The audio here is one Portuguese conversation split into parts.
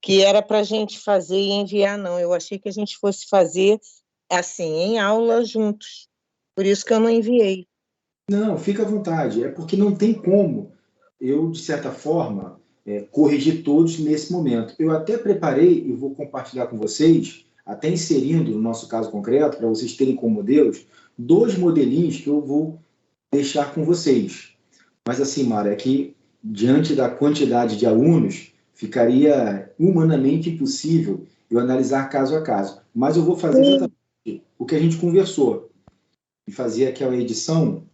que era para a gente fazer e enviar, não. Eu achei que a gente fosse fazer assim, em aula juntos. Por isso que eu não enviei. Não, fica à vontade. É porque não tem como eu, de certa forma, corrigir todos nesse momento. Eu até preparei e vou compartilhar com vocês, até inserindo no nosso caso concreto, para vocês terem como modelos, 2 modelinhos que eu vou deixar com vocês. Mas assim, Mara, é que diante da quantidade de alunos, ficaria humanamente impossível eu analisar caso a caso. Mas eu vou fazer exatamente o que a gente conversou, e fazer aquela edição.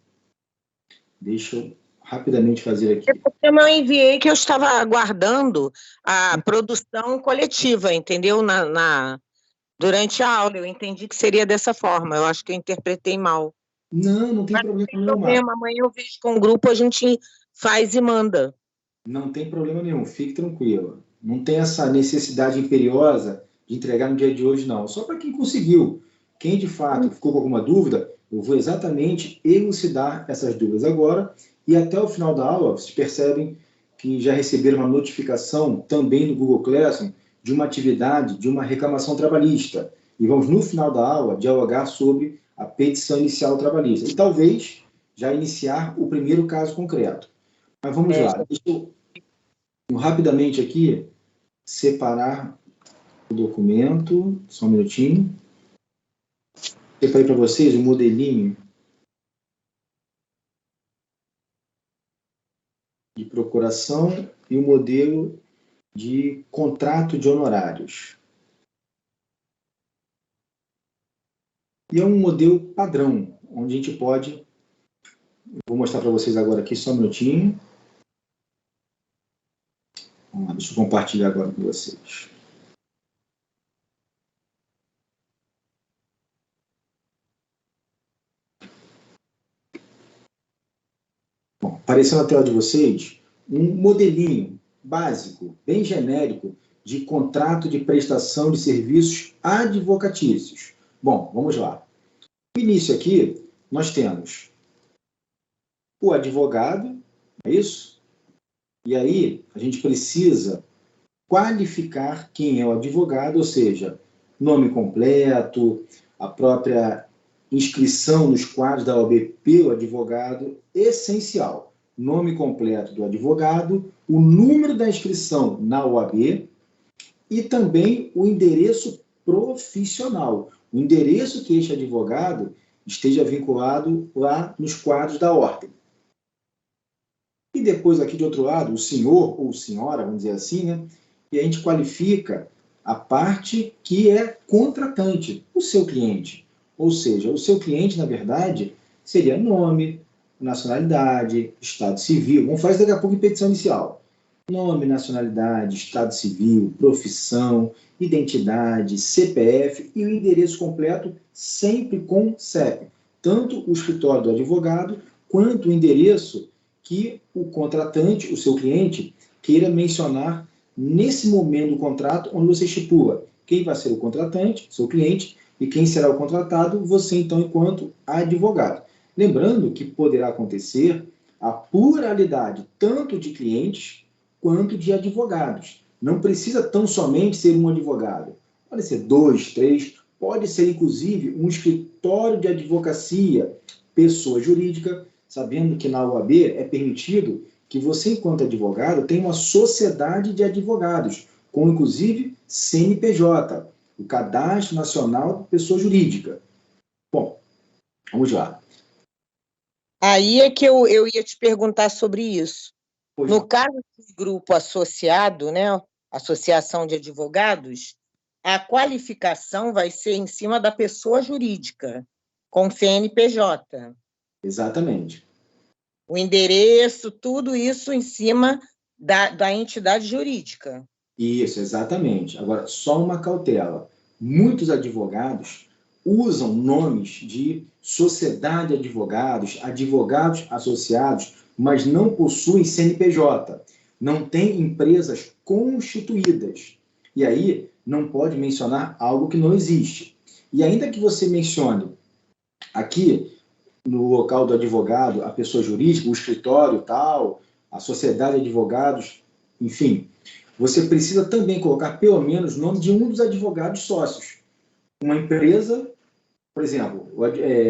Deixa eu rapidamente fazer aqui. Eu não enviei que eu estava aguardando a produção coletiva, entendeu? Durante a aula, eu entendi que seria dessa forma. Eu acho que eu interpretei mal. Não, não tem Mas problema não tem nenhum, Mara. problema, amanhã eu vejo com o grupo, a gente faz e manda. Não tem problema nenhum, fique tranquila. Não tem essa necessidade imperiosa de entregar no dia de hoje, não. Só para quem conseguiu. Quem, de fato, ficou com alguma dúvida, eu vou exatamente elucidar essas dúvidas agora. E até o final da aula, vocês percebem que já receberam uma notificação também no Google Classroom de uma atividade, de uma reclamação trabalhista. E vamos, no final da aula, dialogar sobre a petição inicial trabalhista. E talvez já iniciar o primeiro caso concreto. Mas vamos lá. Deixa eu rapidamente aqui separar o documento. Só um minutinho. Separei para vocês o modelinho de procuração e o modelo de contrato de honorários. E é um modelo padrão, onde a gente pode... Vou mostrar para vocês agora aqui, só um minutinho. Vamos lá, deixa eu compartilhar agora com vocês. Bom, apareceu na tela de vocês um modelinho básico, bem genérico, de contrato de prestação de serviços advocatícios. Bom, vamos lá. No início aqui, nós temos o advogado, é isso? E aí, a gente precisa qualificar quem é o advogado, ou seja, nome completo, a própria inscrição nos quadros da OAB pelo advogado, essencial. Nome completo do advogado, o número da inscrição na OAB e também o endereço profissional. O endereço que este advogado esteja vinculado lá nos quadros da ordem. E depois aqui de outro lado, o senhor ou senhora, vamos dizer assim, né? E a gente qualifica a parte que é contratante, o seu cliente. Ou seja, o seu cliente, na verdade, seria nome, nacionalidade, estado civil. Vamos fazer daqui a pouco em petição inicial. Nome, nacionalidade, estado civil, profissão, identidade, CPF e o endereço completo, sempre com CEP. Tanto o escritório do advogado, quanto o endereço que o contratante, o seu cliente, queira mencionar nesse momento do contrato, onde você estipula quem vai ser o contratante, seu cliente, e quem será o contratado, você então, enquanto advogado. Lembrando que poderá acontecer a pluralidade tanto de clientes quanto de advogados. Não precisa tão somente ser um advogado. Pode ser 2, 3, pode ser inclusive um escritório de advocacia, pessoa jurídica, sabendo que na OAB é permitido que você, enquanto advogado, tenha uma sociedade de advogados, com inclusive CNPJ, o Cadastro Nacional de Pessoa Jurídica. Bom, vamos lá. Aí é que eu ia te perguntar sobre isso. Pois no não. caso do grupo associado, né, Associação de Advogados, a qualificação vai ser em cima da pessoa jurídica, com CNPJ. Exatamente. O endereço, tudo isso em cima da entidade jurídica. Isso, exatamente. Agora, só uma cautela. Muitos advogados usam nomes de sociedade de advogados, advogados associados, mas não possuem CNPJ, não têm empresas constituídas. E aí, não pode mencionar algo que não existe. E ainda que você mencione aqui, no local do advogado, a pessoa jurídica, o escritório tal, a sociedade de advogados, enfim, você precisa também colocar pelo menos o nome de um dos advogados sócios. Uma empresa, por exemplo,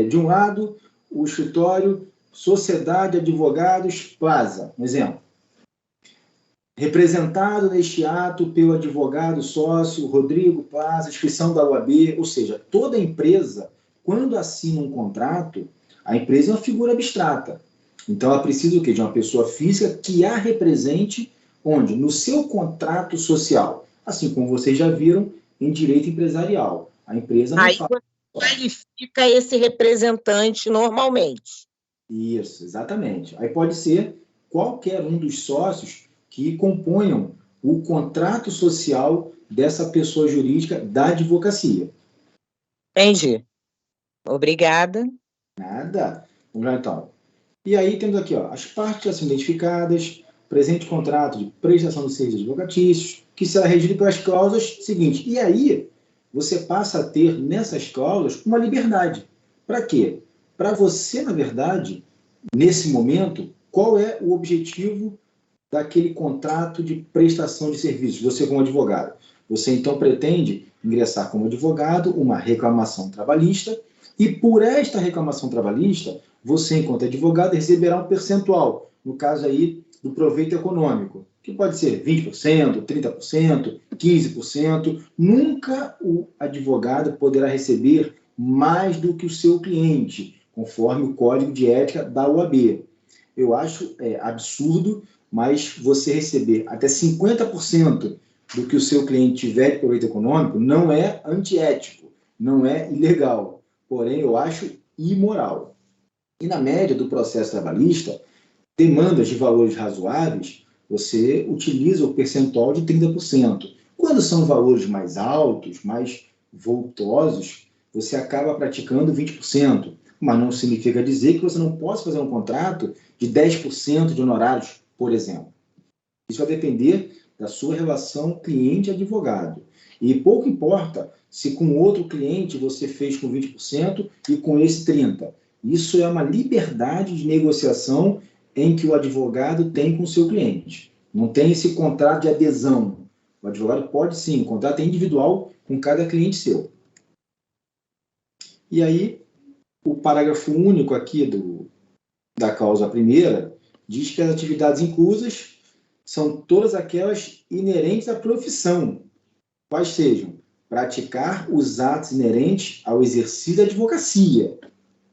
de um lado, o escritório Sociedade Advogados Plaza, um exemplo. Representado neste ato pelo advogado sócio Rodrigo Plaza, inscrição da UAB, ou seja, toda empresa, quando assina um contrato, a empresa é uma figura abstrata. Então, ela precisa o quê? De uma pessoa física que a represente onde? No seu contrato social. Assim como vocês já viram em direito empresarial. A empresa não Aí faz. você qualifica esse representante normalmente. Isso, exatamente. Aí pode ser qualquer um dos sócios que componham o contrato social dessa pessoa jurídica da advocacia. Entendi. Obrigada. Nada. Vamos lá, então. E aí temos aqui, ó, as partes a serem identificadas, presente contrato de prestação de serviços advocatícios, que será regido pelas cláusulas seguintes. E aí você passa a ter nessas cláusulas uma liberdade. Para quê? Para você, na verdade, nesse momento, qual é o objetivo daquele contrato de prestação de serviços, você como advogado? Você, então, pretende ingressar como advogado uma reclamação trabalhista e, por esta reclamação trabalhista, você, enquanto advogado, receberá um percentual, no caso aí do proveito econômico, que pode ser 20%, 30%, 15%. Nunca o advogado poderá receber mais do que o seu cliente, conforme o Código de Ética da OAB. Eu acho absurdo, mas você receber até 50% do que o seu cliente tiver de proveito econômico não é antiético, não é ilegal, porém eu acho imoral. E na média do processo trabalhista, demandas de valores razoáveis, você utiliza o percentual de 30%. Quando são valores mais altos, mais vultosos, você acaba praticando 20%. Mas não significa dizer que você não possa fazer um contrato de 10% de honorários, por exemplo. Isso vai depender da sua relação cliente-advogado. E pouco importa se com outro cliente você fez com 20% e com esse 30%. Isso é uma liberdade de negociação em que o advogado tem com o seu cliente. Não tem esse contrato de adesão. O advogado pode sim, o contrato é individual com cada cliente seu. E aí, o parágrafo único aqui da cláusula primeira diz que as atividades inclusas são todas aquelas inerentes à profissão, quais sejam praticar os atos inerentes ao exercício da advocacia.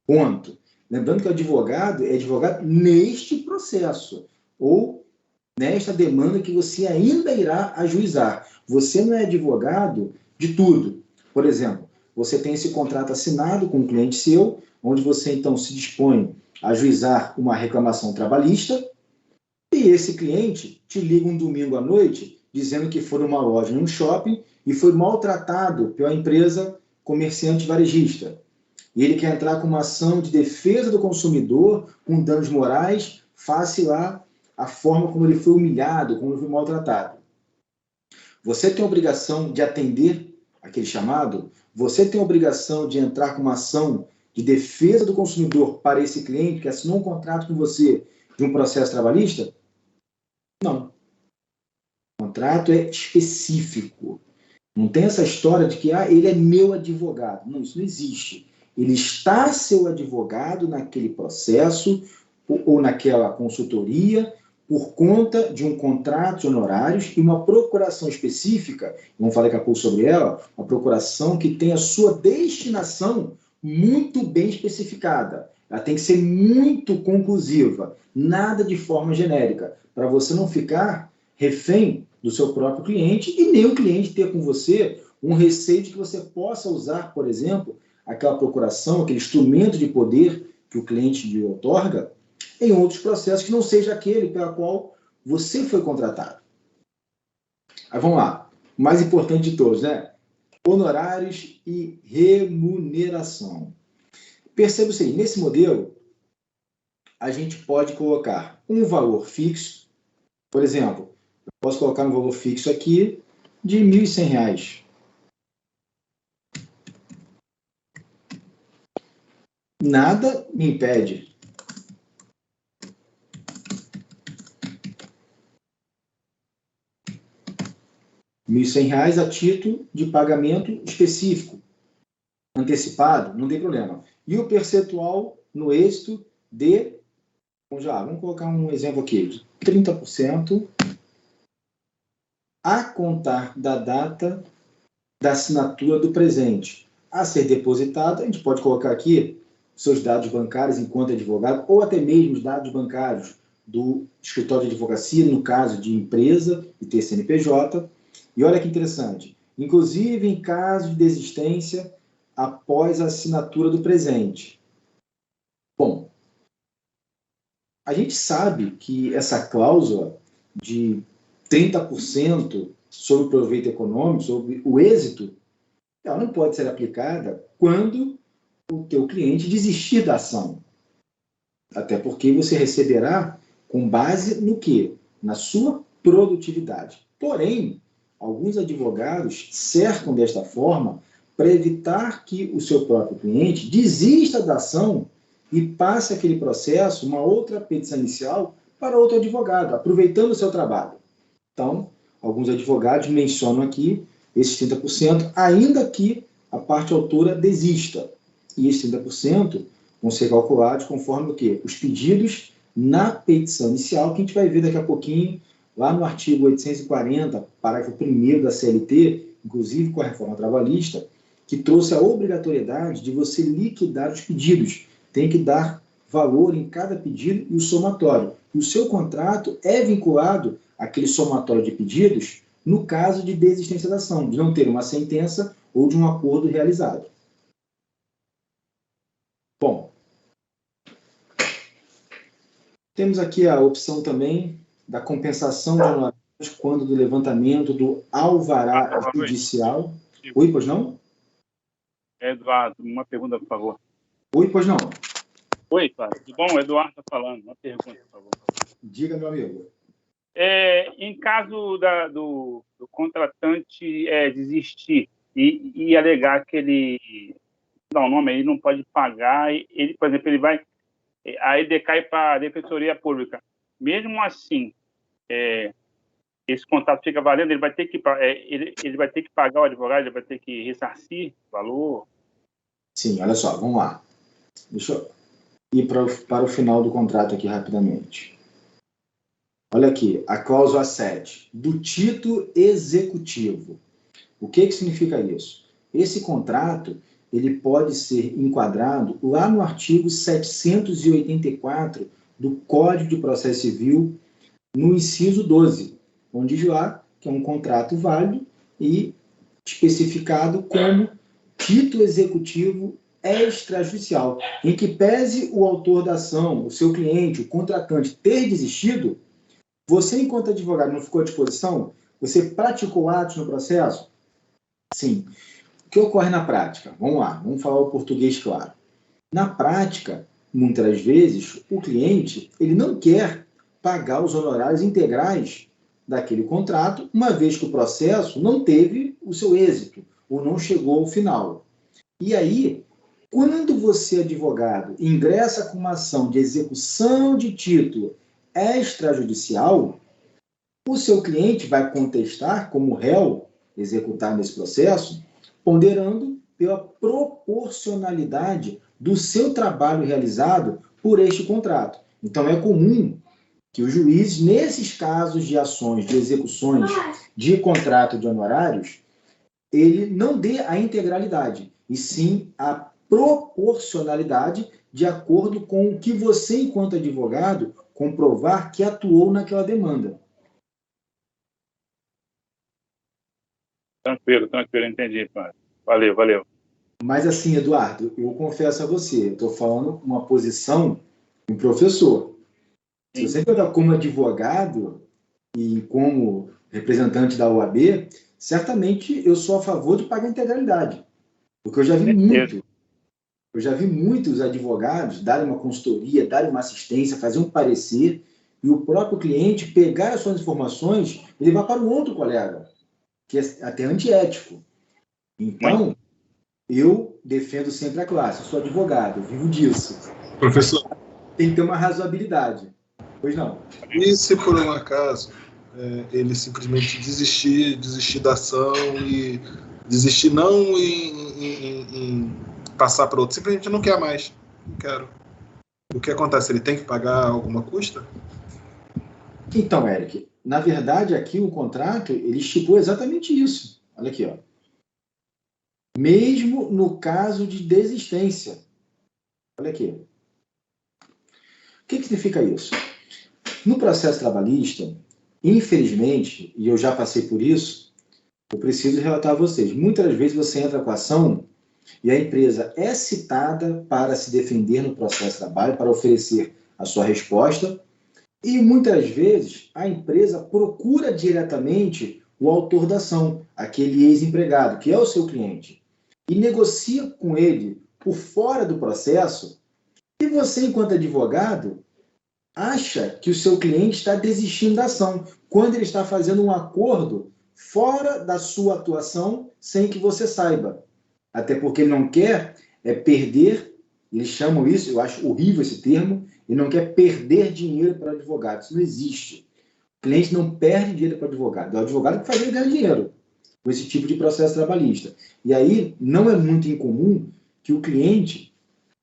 Ponto. Lembrando que o advogado é advogado neste processo, ou nesta demanda que você ainda irá ajuizar. Você não é advogado de tudo. Por exemplo, você tem esse contrato assinado com um cliente seu, onde você então se dispõe a ajuizar uma reclamação trabalhista, e esse cliente te liga um domingo à noite dizendo que foi numa loja, num shopping, e foi maltratado pela empresa comerciante varejista. E ele quer entrar com uma ação de defesa do consumidor com danos morais face lá a forma como ele foi humilhado, como ele foi maltratado. Você tem a obrigação de atender aquele chamado? Você tem a obrigação de entrar com uma ação de defesa do consumidor para esse cliente que assinou um contrato com você de um processo trabalhista? Não. O contrato é específico. Não tem essa história de que ele é meu advogado. Não, isso não existe. Ele está seu advogado naquele processo ou naquela consultoria por conta de um contrato de honorários e uma procuração específica, vamos falar daqui a pouco sobre ela, uma procuração que tem a sua destinação muito bem especificada. Ela tem que ser muito conclusiva, nada de forma genérica, para você não ficar refém do seu próprio cliente e nem o cliente ter com você um receio de que você possa usar, por exemplo, aquela procuração, aquele instrumento de poder que o cliente lhe outorga, em outros processos que não seja aquele pela qual você foi contratado. Aí vamos lá. O mais importante de todos, né? Honorários e remuneração. Perceba o seguinte, nesse modelo, a gente pode colocar um valor fixo, por exemplo, eu posso colocar um valor fixo aqui de R$ 1.100. Nada me impede R$ 1.100 a título de pagamento específico, antecipado, não tem problema. E o percentual no êxito de, vamos colocar um exemplo aqui, de 30% a contar da data da assinatura do presente a ser depositado. A gente pode colocar aqui seus dados bancários enquanto advogado, ou até mesmo os dados bancários do escritório de advocacia, no caso de empresa e ter CNPJ. E olha que interessante, inclusive em caso de desistência após a assinatura do presente. Bom, a gente sabe que essa cláusula de 30% sobre o proveito econômico, sobre o êxito, ela não pode ser aplicada quando o teu cliente desistir da ação. Até porque você receberá com base no quê? Na sua produtividade. Porém, alguns advogados cercam desta forma para evitar que o seu próprio cliente desista da ação e passe aquele processo, uma outra petição inicial, para outro advogado, aproveitando o seu trabalho. Então, alguns advogados mencionam aqui esses 30%, ainda que a parte autora desista. E esses 30% vão ser calculados conforme o quê? Os pedidos na petição inicial, que a gente vai ver daqui a pouquinho, lá no artigo 840, parágrafo 1º da CLT, inclusive com a reforma trabalhista, que trouxe a obrigatoriedade de você liquidar os pedidos. Tem que dar valor em cada pedido e o somatório. E o seu contrato é vinculado àquele somatório de pedidos no caso de desistência da ação, de não ter uma sentença ou de um acordo realizado. Bom, temos aqui a opção também da compensação de honorários quando do levantamento do alvará judicial. Oi, pois não? Eduardo, uma pergunta, por favor. Oi, pois não. Oi, Cláudio. Tudo bom? O Eduardo está falando. Uma pergunta, por favor. Diga, meu amigo. Em caso do contratante desistir e alegar que ele, não, o nome, ele não pode pagar, ele, por exemplo, ele vai, aí decai para a Defensoria Pública. Mesmo assim, esse contrato fica valendo, ele vai ter que ele vai ter que pagar o advogado, ele vai ter que ressarcir o valor? Sim, olha só, vamos lá. Deixa eu ir para o final do contrato aqui rapidamente. Olha aqui, a cláusula 7, do título executivo. O que significa isso? Esse contrato, ele pode ser enquadrado lá no artigo 784 do Código de Processo Civil, no inciso 12, onde diz lá que é um contrato válido e especificado como título executivo extrajudicial, em que pese o autor da ação, o seu cliente, o contratante, ter desistido, você, enquanto advogado, não ficou à disposição? Você praticou atos no processo? Sim. O que ocorre na prática? Vamos lá, vamos falar o português claro. Na prática, muitas vezes, o cliente ele não quer pagar os honorários integrais daquele contrato, uma vez que o processo não teve o seu êxito, ou não chegou ao final. E aí, quando você, advogado, ingressa com uma ação de execução de título extrajudicial, o seu cliente vai contestar como réu executar nesse processo, ponderando pela proporcionalidade do seu trabalho realizado por este contrato. Então, é comum que os juízes, nesses casos de ações, de execuções de contrato de honorários, ele não dê a integralidade, e sim a proporcionalidade de acordo com o que você, enquanto advogado, comprovar que atuou naquela demanda. Tranquilo, entendi, Cláudio. Valeu. Mas assim, Eduardo, eu confesso a você, eu estou falando uma posição de um professor. Se você pegar como advogado e como representante da OAB, certamente eu sou a favor de pagar a integralidade. Porque eu já vi muitos advogados darem uma consultoria, darem uma assistência, fazer um parecer, e o próprio cliente pegar as suas informações e levar para um outro colega, que é até antiético. Então, eu defendo sempre a classe, eu sou advogado, eu vivo disso. Professor, tem que ter uma razoabilidade. Pois não? E se por um acaso ele simplesmente desistir da ação e desistir não em passar para outro, simplesmente não quer mais, não quero. O que acontece? Ele tem que pagar alguma custa? Então, Eric, na verdade, aqui o contrato, ele estipula exatamente isso. Olha aqui, ó. Mesmo no caso de desistência. Olha aqui. O que significa isso? No processo trabalhista, infelizmente, e eu já passei por isso, eu preciso relatar a vocês. Muitas vezes você entra com a ação e a empresa é citada para se defender no processo de trabalho, para oferecer a sua resposta, e muitas vezes a empresa procura diretamente o autor da ação, aquele ex-empregado, que é o seu cliente, e negocia com ele por fora do processo, e você, enquanto advogado, acha que o seu cliente está desistindo da ação, quando ele está fazendo um acordo fora da sua atuação, sem que você saiba. Até porque ele não quer perder, eles chamam isso, eu acho horrível esse termo, ele não quer perder dinheiro para o advogado. Isso não existe. O cliente não perde dinheiro para o advogado. É o advogado que faz ele ganhar dinheiro com esse tipo de processo trabalhista. E aí não é muito incomum que o cliente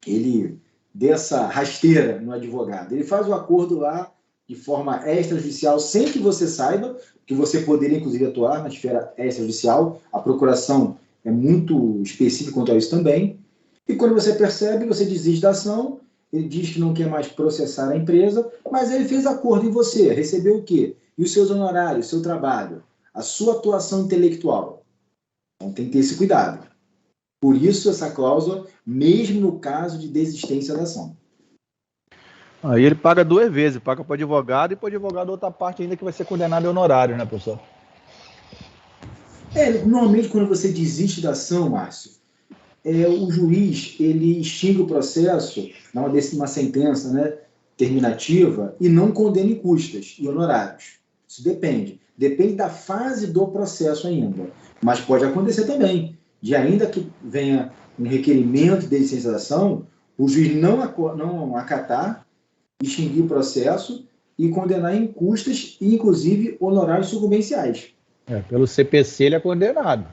ele dê essa rasteira no advogado. Ele faz o acordo lá de forma extrajudicial, sem que você saiba, que você poderia, inclusive, atuar na esfera extrajudicial. A procuração é muito específica quanto a isso também. E quando você percebe, você desiste da ação, ele diz que não quer mais processar a empresa, mas ele fez acordo em você, recebeu o quê? E os seus honorários, o seu trabalho, a sua atuação intelectual. Então tem que ter esse cuidado. Por isso essa cláusula, mesmo no caso de desistência da ação. Aí ele paga duas vezes, paga para o advogado e para o advogado da outra parte ainda que vai ser condenado em honorário, né, professor? Normalmente quando você desiste da ação, Márcio, o juiz ele extingue o processo, dá uma sentença, né, terminativa, e não condena em custas e honorários. Isso depende. Depende da fase do processo ainda. Mas pode acontecer também, de ainda que venha um requerimento de desistência da ação, o juiz não acatar, extinguir o processo e condenar em custas e, inclusive, honorários sucumbenciais. Pelo CPC ele é condenado.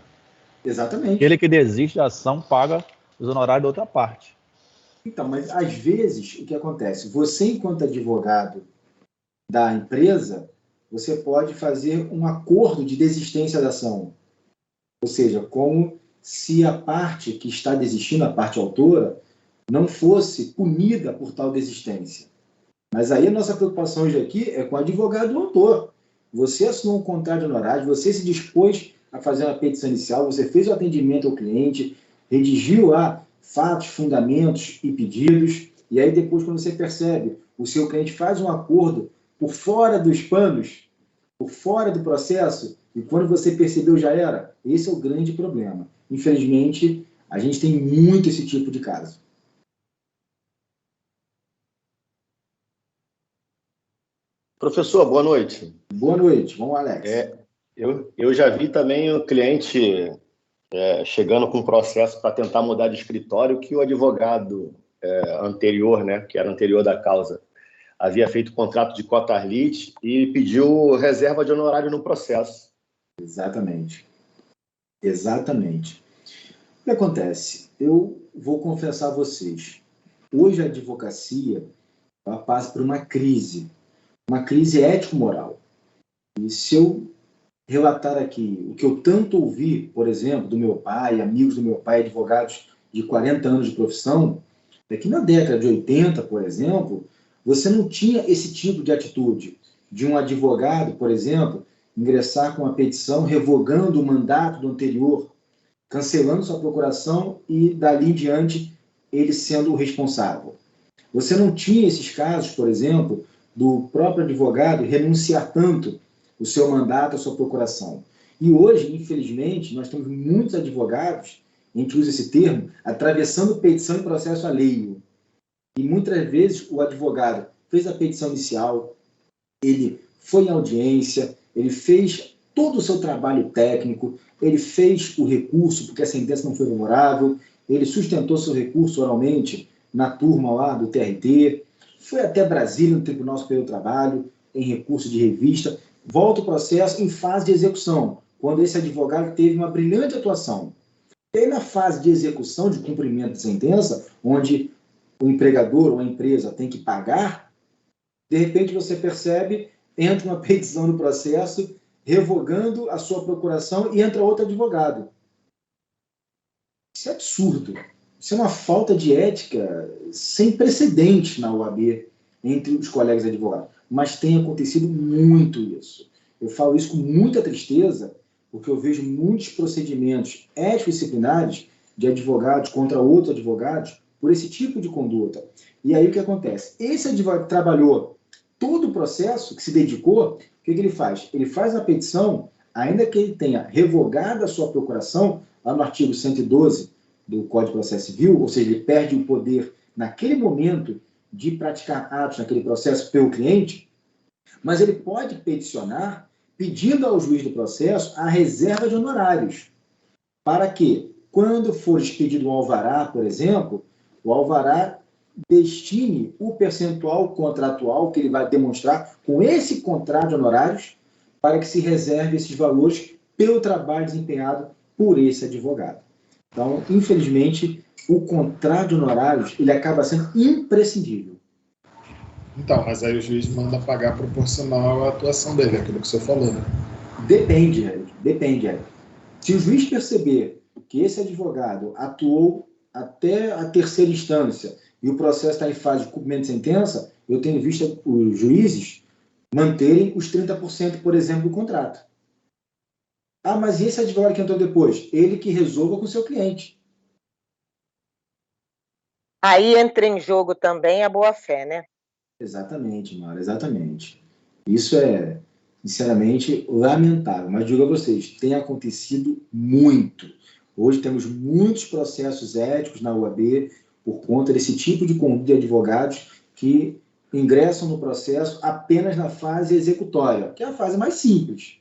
Exatamente. Ele que desiste da ação paga os honorários da outra parte. Então, mas às vezes o que acontece? Você, enquanto advogado da empresa, você pode fazer um acordo de desistência da ação. Ou seja, como se a parte que está desistindo, a parte autora, não fosse punida por tal desistência. Mas aí a nossa preocupação hoje aqui é com o advogado do autor. Você assinou um contrato de honorários, você se dispôs a fazer uma petição inicial, você fez o atendimento ao cliente, redigiu lá fatos, fundamentos e pedidos, e aí depois, quando você percebe, o seu cliente faz um acordo por fora dos panos, por fora do processo, e quando você percebeu já era. Esse é o grande problema. Infelizmente, a gente tem muito esse tipo de caso. Professor, boa noite. Boa noite. Vamos, Alex. Eu já vi também o cliente chegando com um processo para tentar mudar de escritório que o advogado anterior, né, que era anterior da causa, havia feito contrato de cotarlite e pediu reserva de honorário no processo. Exatamente. Exatamente. O que acontece? Eu vou confessar a vocês. Hoje a advocacia ela passa por uma crise ético-moral. E se eu relatar aqui o que eu tanto ouvi, por exemplo, do meu pai, amigos do meu pai, advogados de 40 anos de profissão, é que na década de 80, por exemplo, você não tinha esse tipo de atitude de um advogado, por exemplo, ingressar com uma petição revogando o mandato do anterior, cancelando sua procuração e, dali em diante, ele sendo o responsável. Você não tinha esses casos, por exemplo, do próprio advogado renunciar tanto o seu mandato, a sua procuração. E hoje, infelizmente, nós temos muitos advogados, a gente usa esse termo, atravessando petição e processo alheio. E muitas vezes o advogado fez a petição inicial, ele foi em audiência, ele fez todo o seu trabalho técnico, ele fez o recurso, porque a sentença não foi favorável, ele sustentou seu recurso oralmente na turma lá do TRT, foi até Brasília, no Tribunal Superior do Trabalho, em recurso de revista, volta o processo em fase de execução, quando esse advogado teve uma brilhante atuação. E aí, na fase de execução, de cumprimento de sentença, onde o empregador ou a empresa tem que pagar, de repente você percebe, entra uma petição no processo, revogando a sua procuração e entra outro advogado. Isso é absurdo. Isso é uma falta de ética sem precedentes na OAB entre os colegas advogados. Mas tem acontecido muito isso. Eu falo isso com muita tristeza, porque eu vejo muitos procedimentos ético-disciplinares de advogados contra outros advogados por esse tipo de conduta. E aí o que acontece? Esse advogado trabalhou todo o processo, que se dedicou, o que ele faz? Ele faz a petição, ainda que ele tenha revogado a sua procuração, lá no artigo 112 do Código de Processo Civil, ou seja, ele perde o poder naquele momento de praticar atos naquele processo pelo cliente, mas ele pode peticionar pedindo ao juiz do processo a reserva de honorários, para que, quando for expedido um alvará, por exemplo, o alvará destine o percentual contratual que ele vai demonstrar com esse contrato de honorários para que se reserve esses valores pelo trabalho desempenhado por esse advogado. Então, infelizmente, o contrato de honorários ele acaba sendo imprescindível. Então, mas aí o juiz manda pagar proporcional à atuação dele, aquilo que você falou, né? Depende, Eric. Se o juiz perceber que esse advogado atuou até a terceira instância e o processo está em fase de cumprimento de sentença, eu tenho visto os juízes manterem os 30%, por exemplo, do contrato. Ah, mas e esse advogado que entrou depois? Ele que resolva com o seu cliente. Aí entra em jogo também a boa-fé, né? Exatamente, Mara, exatamente. Isso é, sinceramente, lamentável. Mas digo a vocês, tem acontecido muito. Hoje temos muitos processos éticos na OAB por conta desse tipo de conduta de advogados que ingressam no processo apenas na fase executória, que é a fase mais simples.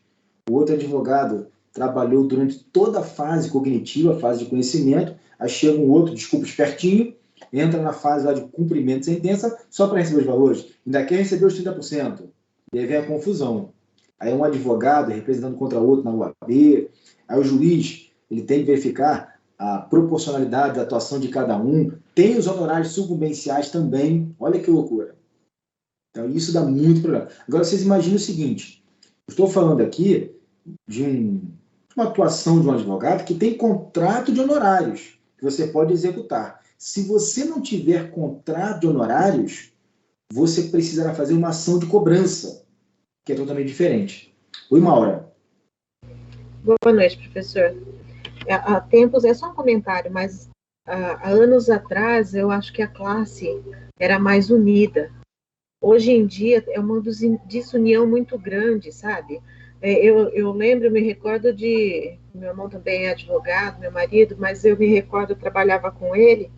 O outro advogado trabalhou durante toda a fase cognitiva, a fase de conhecimento, aí chega um outro, desculpa, espertinho, entra na fase lá de cumprimento de sentença só para receber os valores, ainda quer receber os 30%. E aí vem a confusão. Aí um advogado representando contra outro na UAB, aí o juiz ele tem que verificar a proporcionalidade da atuação de cada um, tem os honorários sucumbenciais também, olha que loucura. Então isso dá muito problema. Agora vocês imaginem o seguinte, eu estou falando aqui de uma atuação de um advogado que tem contrato de honorários que você pode executar. Se você não tiver contrato de honorários, você precisará fazer uma ação de cobrança, que é totalmente diferente. Oi, Maura. Boa noite, professor. Há tempos, é só um comentário, mas há anos atrás eu acho que a classe era mais unida. Hoje em dia é uma desunião muito grande, sabe? Eu lembro, me recordo de... Meu irmão também é advogado, meu marido, mas eu me recordo, eu trabalhava com ele,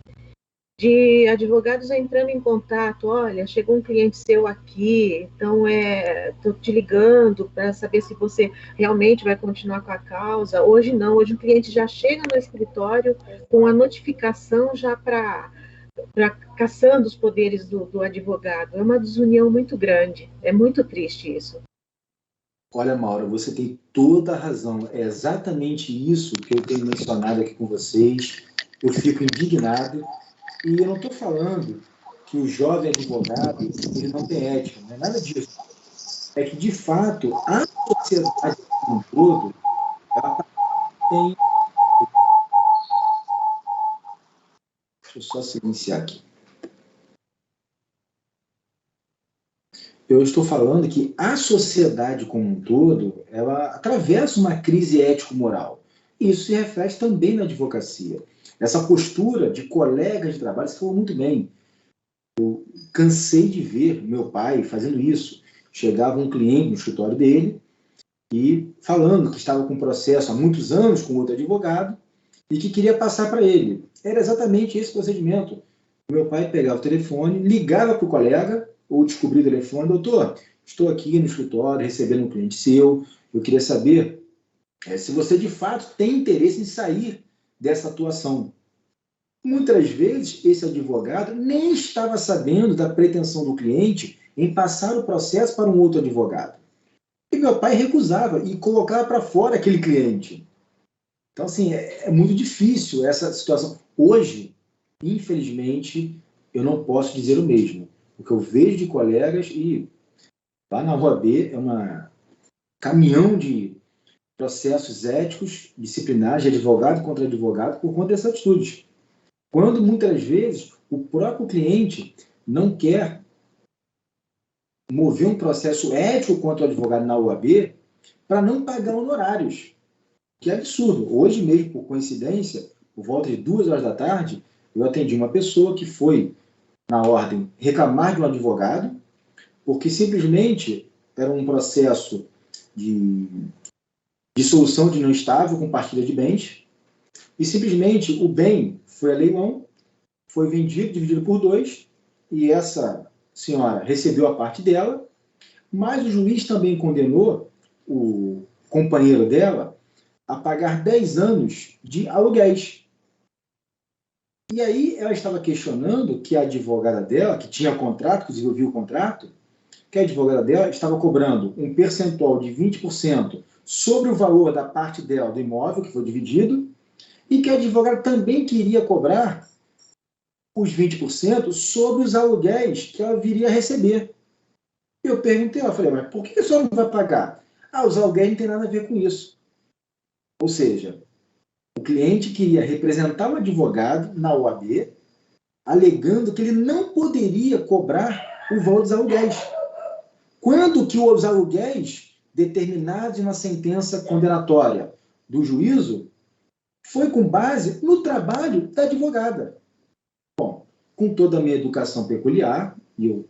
de advogados entrando em contato, olha, chegou um cliente seu aqui, então estou te ligando para saber se você realmente vai continuar com a causa. Hoje não, hoje o cliente já chega no escritório com a notificação já para caçando os poderes do advogado. É uma desunião muito grande, é muito triste isso. Olha, Maura, você tem toda a razão, é exatamente isso que eu tenho mencionado aqui com vocês, eu fico indignado. E eu não estou falando que o jovem advogado ele não tem ética, não é nada disso. É que, de fato, a sociedade como um todo, ela tem... Deixa eu só silenciar aqui. Eu estou falando que a sociedade como um todo, ela atravessa uma crise ético-moral. E isso se reflete também na advocacia. Essa postura de colega de trabalho, você falou muito bem. Eu cansei de ver meu pai fazendo isso. Chegava um cliente no escritório dele e falando que estava com um processo há muitos anos com outro advogado e que queria passar para ele. Era exatamente esse procedimento. Meu pai pegava o telefone, ligava para o colega ou descobria o telefone, doutor, estou aqui no escritório recebendo um cliente seu, eu queria saber se você de fato tem interesse em sair dessa atuação. Muitas vezes, esse advogado nem estava sabendo da pretensão do cliente em passar o processo para um outro advogado. E E meu pai recusava e colocava para fora aquele cliente. Então, assim, é muito difícil essa situação. Hoje, infelizmente, eu não posso dizer o mesmo. O que eu vejo de colegas, e lá na Rua B é um caminhão de processos éticos, disciplinares, de advogado contra advogado, por conta dessas atitudes. Quando, muitas vezes, o próprio cliente não quer mover um processo ético contra o advogado na OAB para não pagar honorários. Que é absurdo. Hoje mesmo, por coincidência, por volta de 2 horas da tarde, eu atendi uma pessoa que foi, na ordem, reclamar de um advogado, porque simplesmente era um processo de dissolução de não estável com partilha de bens, e simplesmente o bem foi a leilão, foi vendido, dividido por 2, e essa senhora recebeu a parte dela, mas o juiz também condenou o companheiro dela a pagar 10 anos de aluguéis. E aí ela estava questionando que a advogada dela, que tinha contrato, inclusive eu vi o contrato, que a advogada dela estava cobrando um percentual de 20% sobre o valor da parte dela do imóvel, que foi dividido, e que a advogada também queria cobrar os 20% sobre os aluguéis que ela viria a receber. Eu perguntei, eu falei, mas por que a senhora não vai pagar? Os aluguéis não tem nada a ver com isso. Ou seja, o cliente queria representar o advogado na OAB, alegando que ele não poderia cobrar o valor dos aluguéis. Quando que os aluguéis, determinados na sentença condenatória do juízo, foi com base no trabalho da advogada. Bom, com toda a minha educação peculiar, e eu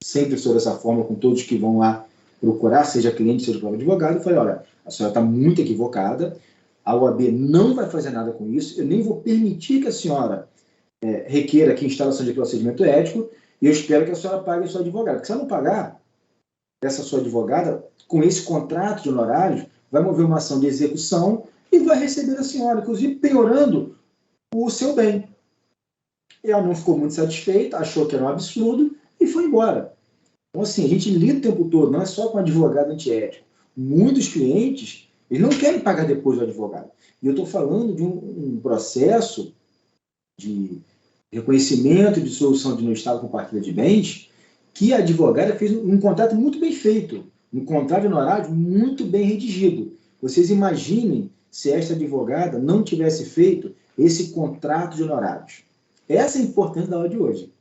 sempre sou dessa forma com todos que vão lá procurar, seja cliente, seja próprio advogado, eu falei, olha, a senhora está muito equivocada, a OAB não vai fazer nada com isso, eu nem vou permitir que a senhora requeira aqui instalação de procedimento ético, e eu espero que a senhora pague a sua advogada. Porque se ela não pagar, essa sua advogada, com esse contrato de honorários, vai mover uma ação de execução e vai receber a senhora, inclusive piorando o seu bem. Ela não ficou muito satisfeita, achou que era um absurdo e foi embora. Então, assim, a gente lida o tempo todo, não é só com advogado antiético. Muitos clientes, eles não querem pagar depois do advogado. E eu estou falando de um processo de reconhecimento de solução de não estado com partilha de bens, que a advogada fez um contrato muito bem feito, um contrato de honorários muito bem redigido. Vocês imaginem se esta advogada não tivesse feito esse contrato de honorários. Essa é a importância da aula de hoje.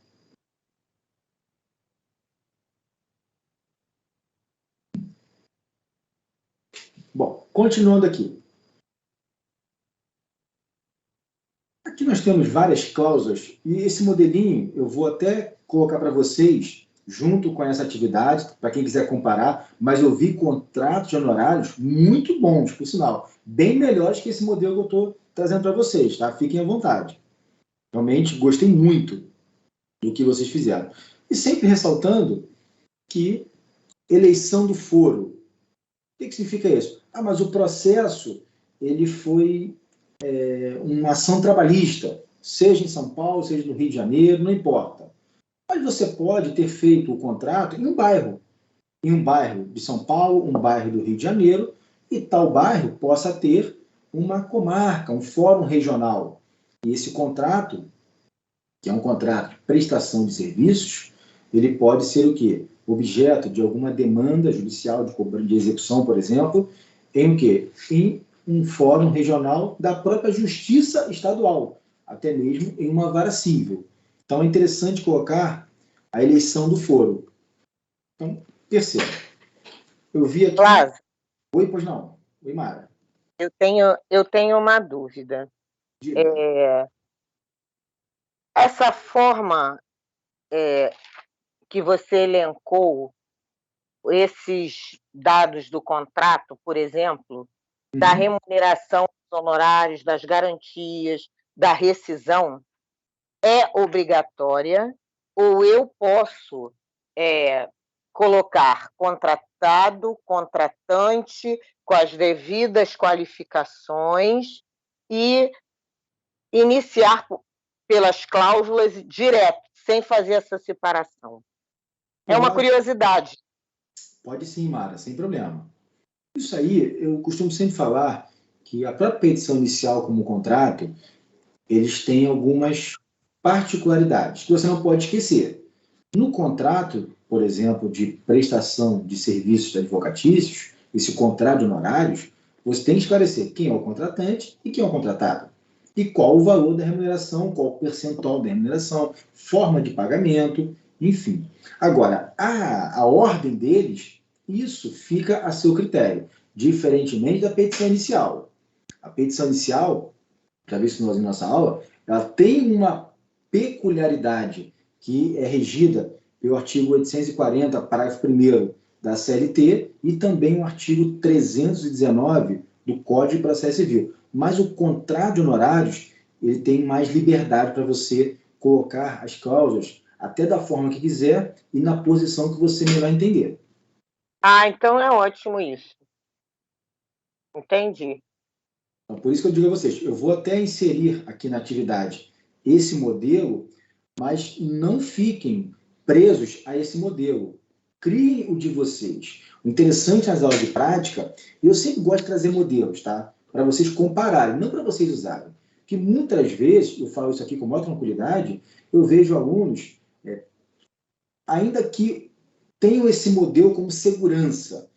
Bom, continuando aqui. Aqui nós temos várias cláusulas, e esse modelinho eu vou até colocar para vocês, junto com essa atividade, para quem quiser comparar, mas eu vi contratos de honorários muito bons, por sinal, bem melhores que esse modelo que eu estou trazendo para vocês, tá? Fiquem à vontade. Realmente gostei muito do que vocês fizeram. E sempre ressaltando que eleição do foro. O que significa isso? Mas o processo ele foi uma ação trabalhista, seja em São Paulo, seja no Rio de Janeiro, não importa. Mas você pode ter feito o contrato em um bairro de São Paulo, um bairro do Rio de Janeiro, e tal bairro possa ter uma comarca, um fórum regional. E esse contrato, que é um contrato de prestação de serviços, ele pode ser o quê? Objeto de alguma demanda judicial de execução, por exemplo, em o quê? Em um fórum regional da própria Justiça Estadual, até mesmo em uma vara civil. Então, é interessante colocar a eleição do foro. Então, terceiro. Eu vi aqui... Flávio. Oi, pois não. Oi, Mara. Eu tenho uma dúvida. Essa forma que você elencou, esses dados do contrato, por exemplo, da remuneração dos honorários, das garantias, da rescisão, é obrigatória ou eu posso colocar contratado, contratante, com as devidas qualificações e iniciar pelas cláusulas direto, sem fazer essa separação? É uma curiosidade. Pode sim, Mara, sem problema. Isso aí, eu costumo sempre falar que a própria petição inicial como contrato, eles têm algumas particularidades que você não pode esquecer. No contrato, por exemplo, de prestação de serviços advocatícios, esse contrato de honorários, você tem que esclarecer quem é o contratante e quem é o contratado. E qual o valor da remuneração, qual o percentual da remuneração, forma de pagamento, enfim. Agora, a ordem deles, isso fica a seu critério, diferentemente da petição inicial. A petição inicial, já visto nós em nossa aula, ela tem uma peculiaridade que é regida pelo artigo 840, parágrafo 1º da CLT e também o artigo 319 do Código de Processo Civil. Mas o contrato de honorários, ele tem mais liberdade para você colocar as cláusulas até da forma que quiser e na posição que você melhor entender. Ah, então é ótimo isso. Entendi. Então, por isso que eu digo a vocês, eu vou até inserir aqui na atividade esse modelo, mas não fiquem presos a esse modelo. Criem o de vocês. O interessante nas aulas de prática, eu sempre gosto de trazer modelos, tá? Para vocês compararem, não para vocês usarem. Porque muitas vezes, eu falo isso aqui com maior tranquilidade, eu vejo alunos, ainda que tenham esse modelo como segurança,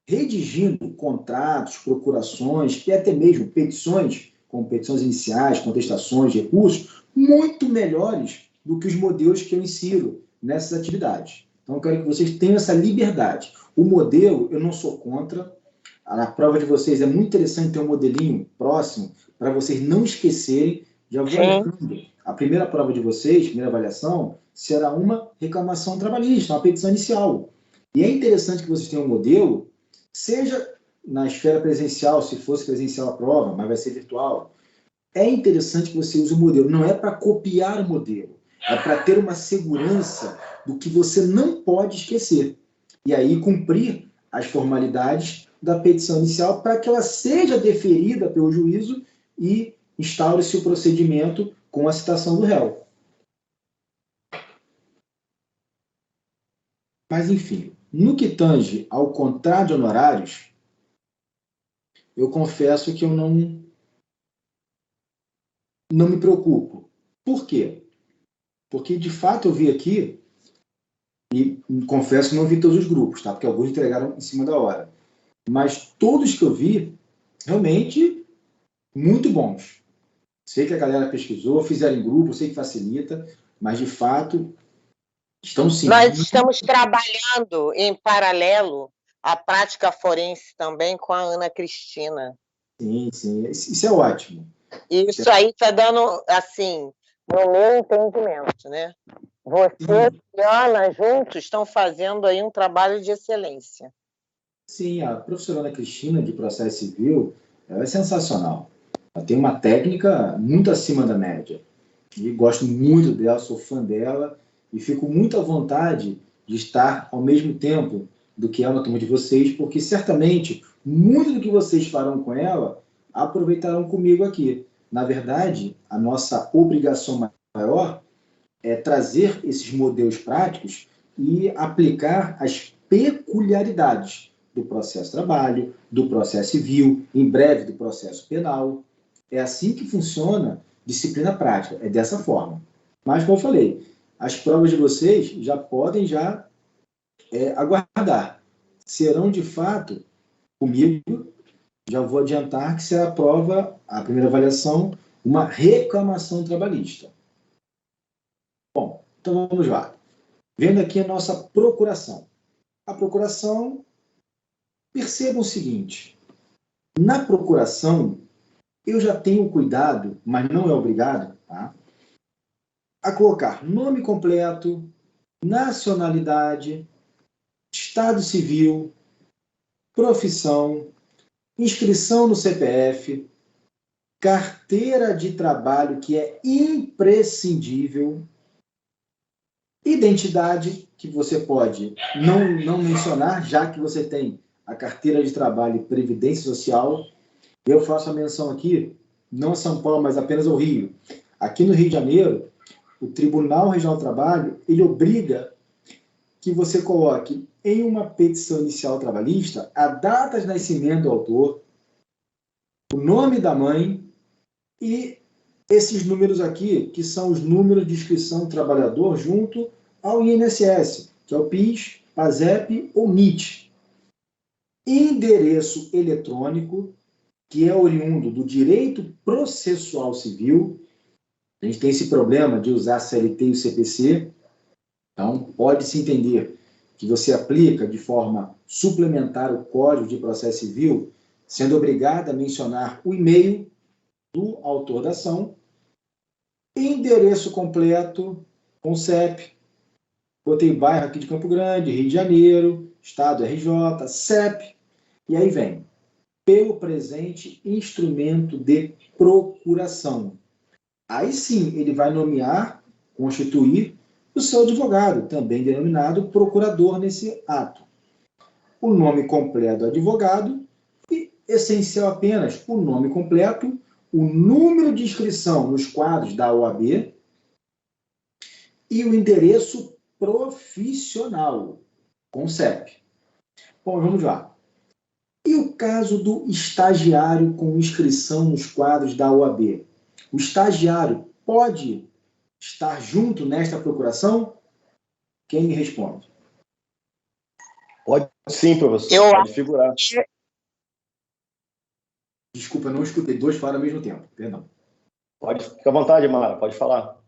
redigindo contratos, procurações e até mesmo petições, como petições iniciais, contestações, recursos, muito melhores do que os modelos que eu insiro nessas atividades. Então, eu quero que vocês tenham essa liberdade. O modelo, eu não sou contra. Na prova de vocês é muito interessante ter um modelinho próximo para vocês não esquecerem. Já vou adiantando. A primeira prova de vocês, primeira avaliação, será uma reclamação trabalhista, uma petição inicial. E é interessante que vocês tenham um modelo, seja na esfera presencial, se fosse presencial a prova, mas vai ser virtual. É interessante que você use o modelo. Não é para copiar o modelo, é para ter uma segurança do que você não pode esquecer. E aí cumprir as formalidades da petição inicial para que ela seja deferida pelo juízo e instaure-se o procedimento com a citação do réu. Mas, enfim, no que tange ao contrato de honorários, eu confesso que eu não me preocupo. Por quê? Porque, de fato, eu vi aqui, e confesso que não vi todos os grupos, tá? Porque alguns entregaram em cima da hora. Mas todos que eu vi, realmente, muito bons. Sei que a galera pesquisou, fizeram em grupo, sei que facilita, mas, de fato, estão sim. Nós estamos trabalhando em paralelo a prática forense também com a Ana Cristina. Sim, sim. Isso é ótimo. Isso aí está dando, assim, no meu entendimento, né? Você e Ana juntos estão fazendo aí um trabalho de excelência. Sim, a professora Ana Cristina, de Processo Civil, ela é sensacional. Ela tem uma técnica muito acima da média. E gosto muito dela, sou fã dela, e fico muito à vontade de estar ao mesmo tempo do que ela na turma de vocês, porque certamente muito do que vocês farão com ela aproveitarão comigo aqui. Na verdade, a nossa obrigação maior é trazer esses modelos práticos e aplicar as peculiaridades do processo de trabalho, do processo civil, em breve do processo penal. É assim que funciona disciplina prática, é dessa forma. Mas, como eu falei, as provas de vocês já podem aguardar. Serão, de fato, comigo, já vou adiantar que será a prova, a primeira avaliação, uma reclamação trabalhista. Bom, então vamos lá. Vendo aqui a nossa procuração. A procuração, percebam o seguinte, na procuração, eu já tenho cuidado, mas não é obrigado, tá? A colocar nome completo, nacionalidade, estado civil, profissão, inscrição no CPF, carteira de trabalho, que é imprescindível, identidade, que você pode não mencionar, já que você tem a carteira de trabalho e previdência social. Eu faço a menção aqui, não a São Paulo, mas apenas ao Rio. Aqui no Rio de Janeiro, o Tribunal Regional do Trabalho, ele obriga que você coloque em uma petição inicial trabalhista a data de nascimento do autor, o nome da mãe e esses números aqui, que são os números de inscrição do trabalhador junto ao INSS, que é o PIS, PASEP ou NIT. Endereço eletrônico, que é oriundo do direito processual civil. A gente tem esse problema de usar a CLT e o CPC, então pode-se entender que você aplica de forma suplementar o Código de Processo Civil, sendo obrigado a mencionar o e-mail do autor da ação, endereço completo, com CEP, botei bairro aqui de Campo Grande, Rio de Janeiro, Estado RJ, CEP, e aí vem, pelo presente instrumento de procuração. Aí sim, ele vai nomear, constituir o seu advogado, também denominado procurador nesse ato. O nome completo do advogado e, essencial apenas, o nome completo, o número de inscrição nos quadros da OAB e o endereço profissional, com CEP. Bom, vamos lá. E o caso do estagiário com inscrição nos quadros da OAB? O estagiário pode estar junto nesta procuração? Quem me responde? Pode sim, professor. Pode figurar. Desculpa, eu não escutei. Dois falam ao mesmo tempo. Perdão. Pode ficar à vontade, Mara. Pode falar.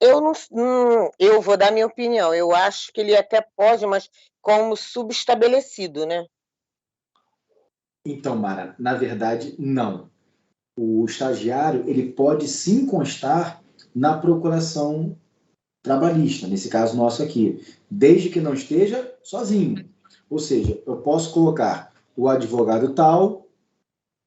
Eu vou dar minha opinião. Eu acho que ele até pode, mas como subestabelecido, né? Então, Mara, na verdade, não. O estagiário, ele pode sim constar na procuração trabalhista, nesse caso nosso aqui, desde que não esteja sozinho. Ou seja, eu posso colocar o advogado tal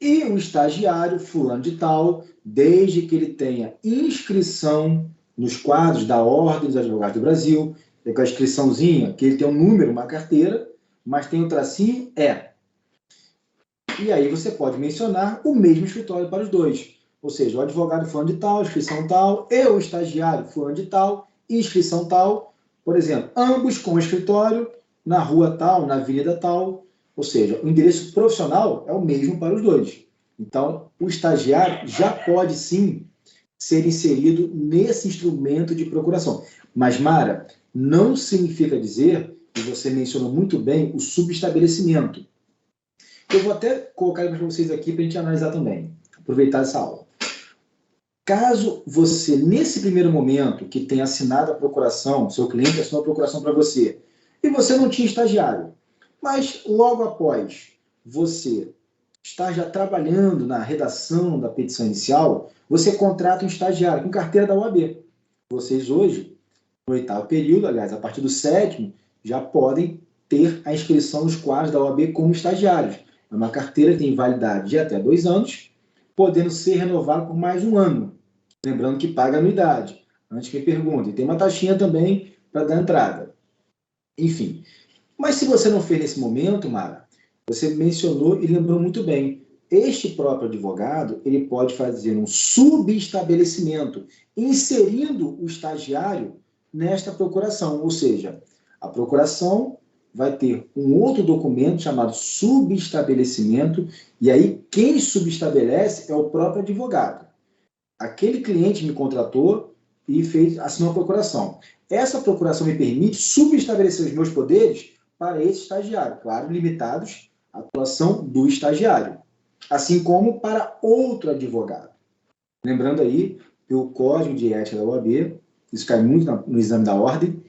e o estagiário fulano de tal, desde que ele tenha inscrição nos quadros da Ordem dos Advogados do Brasil, com a inscriçãozinha, que ele tem um número, uma carteira, mas tem o tracinho, E aí você pode mencionar o mesmo escritório para os dois. Ou seja, o advogado fulano de tal, inscrição tal, e o estagiário fulano de tal, inscrição tal. Por exemplo, ambos com escritório na rua tal, na avenida tal. Ou seja, o endereço profissional é o mesmo para os dois. Então, o estagiário já pode, sim, ser inserido nesse instrumento de procuração. Mas, Mara, não significa dizer, e você mencionou muito bem, o subestabelecimento. Eu vou até colocar para vocês aqui para a gente analisar também, aproveitar essa aula. Caso você, nesse primeiro momento, que tenha assinado a procuração, seu cliente assinou a procuração para você, e você não tinha estagiário, mas logo após você estar já trabalhando na redação da petição inicial, você contrata um estagiário com carteira da OAB. Vocês hoje, no 8º período, aliás, a partir do 7º, já podem ter a inscrição nos quadros da OAB como estagiários. É uma carteira que tem validade de até 2 anos, podendo ser renovada por mais 1 ano. Lembrando que paga anuidade. Antes que me pergunte. E tem uma taxinha também para dar entrada. Enfim. Mas se você não fez nesse momento, Mara, você mencionou e lembrou muito bem. Este próprio advogado, ele pode fazer um subestabelecimento, inserindo o estagiário nesta procuração. Ou seja, a procuração vai ter um outro documento chamado subestabelecimento, e aí quem subestabelece é o próprio advogado. Aquele cliente me contratou e assinou a procuração. Essa procuração me permite subestabelecer os meus poderes para esse estagiário, claro, limitados à atuação do estagiário, assim como para outro advogado. Lembrando aí que o Código de Ética da OAB, isso cai muito no exame da ordem,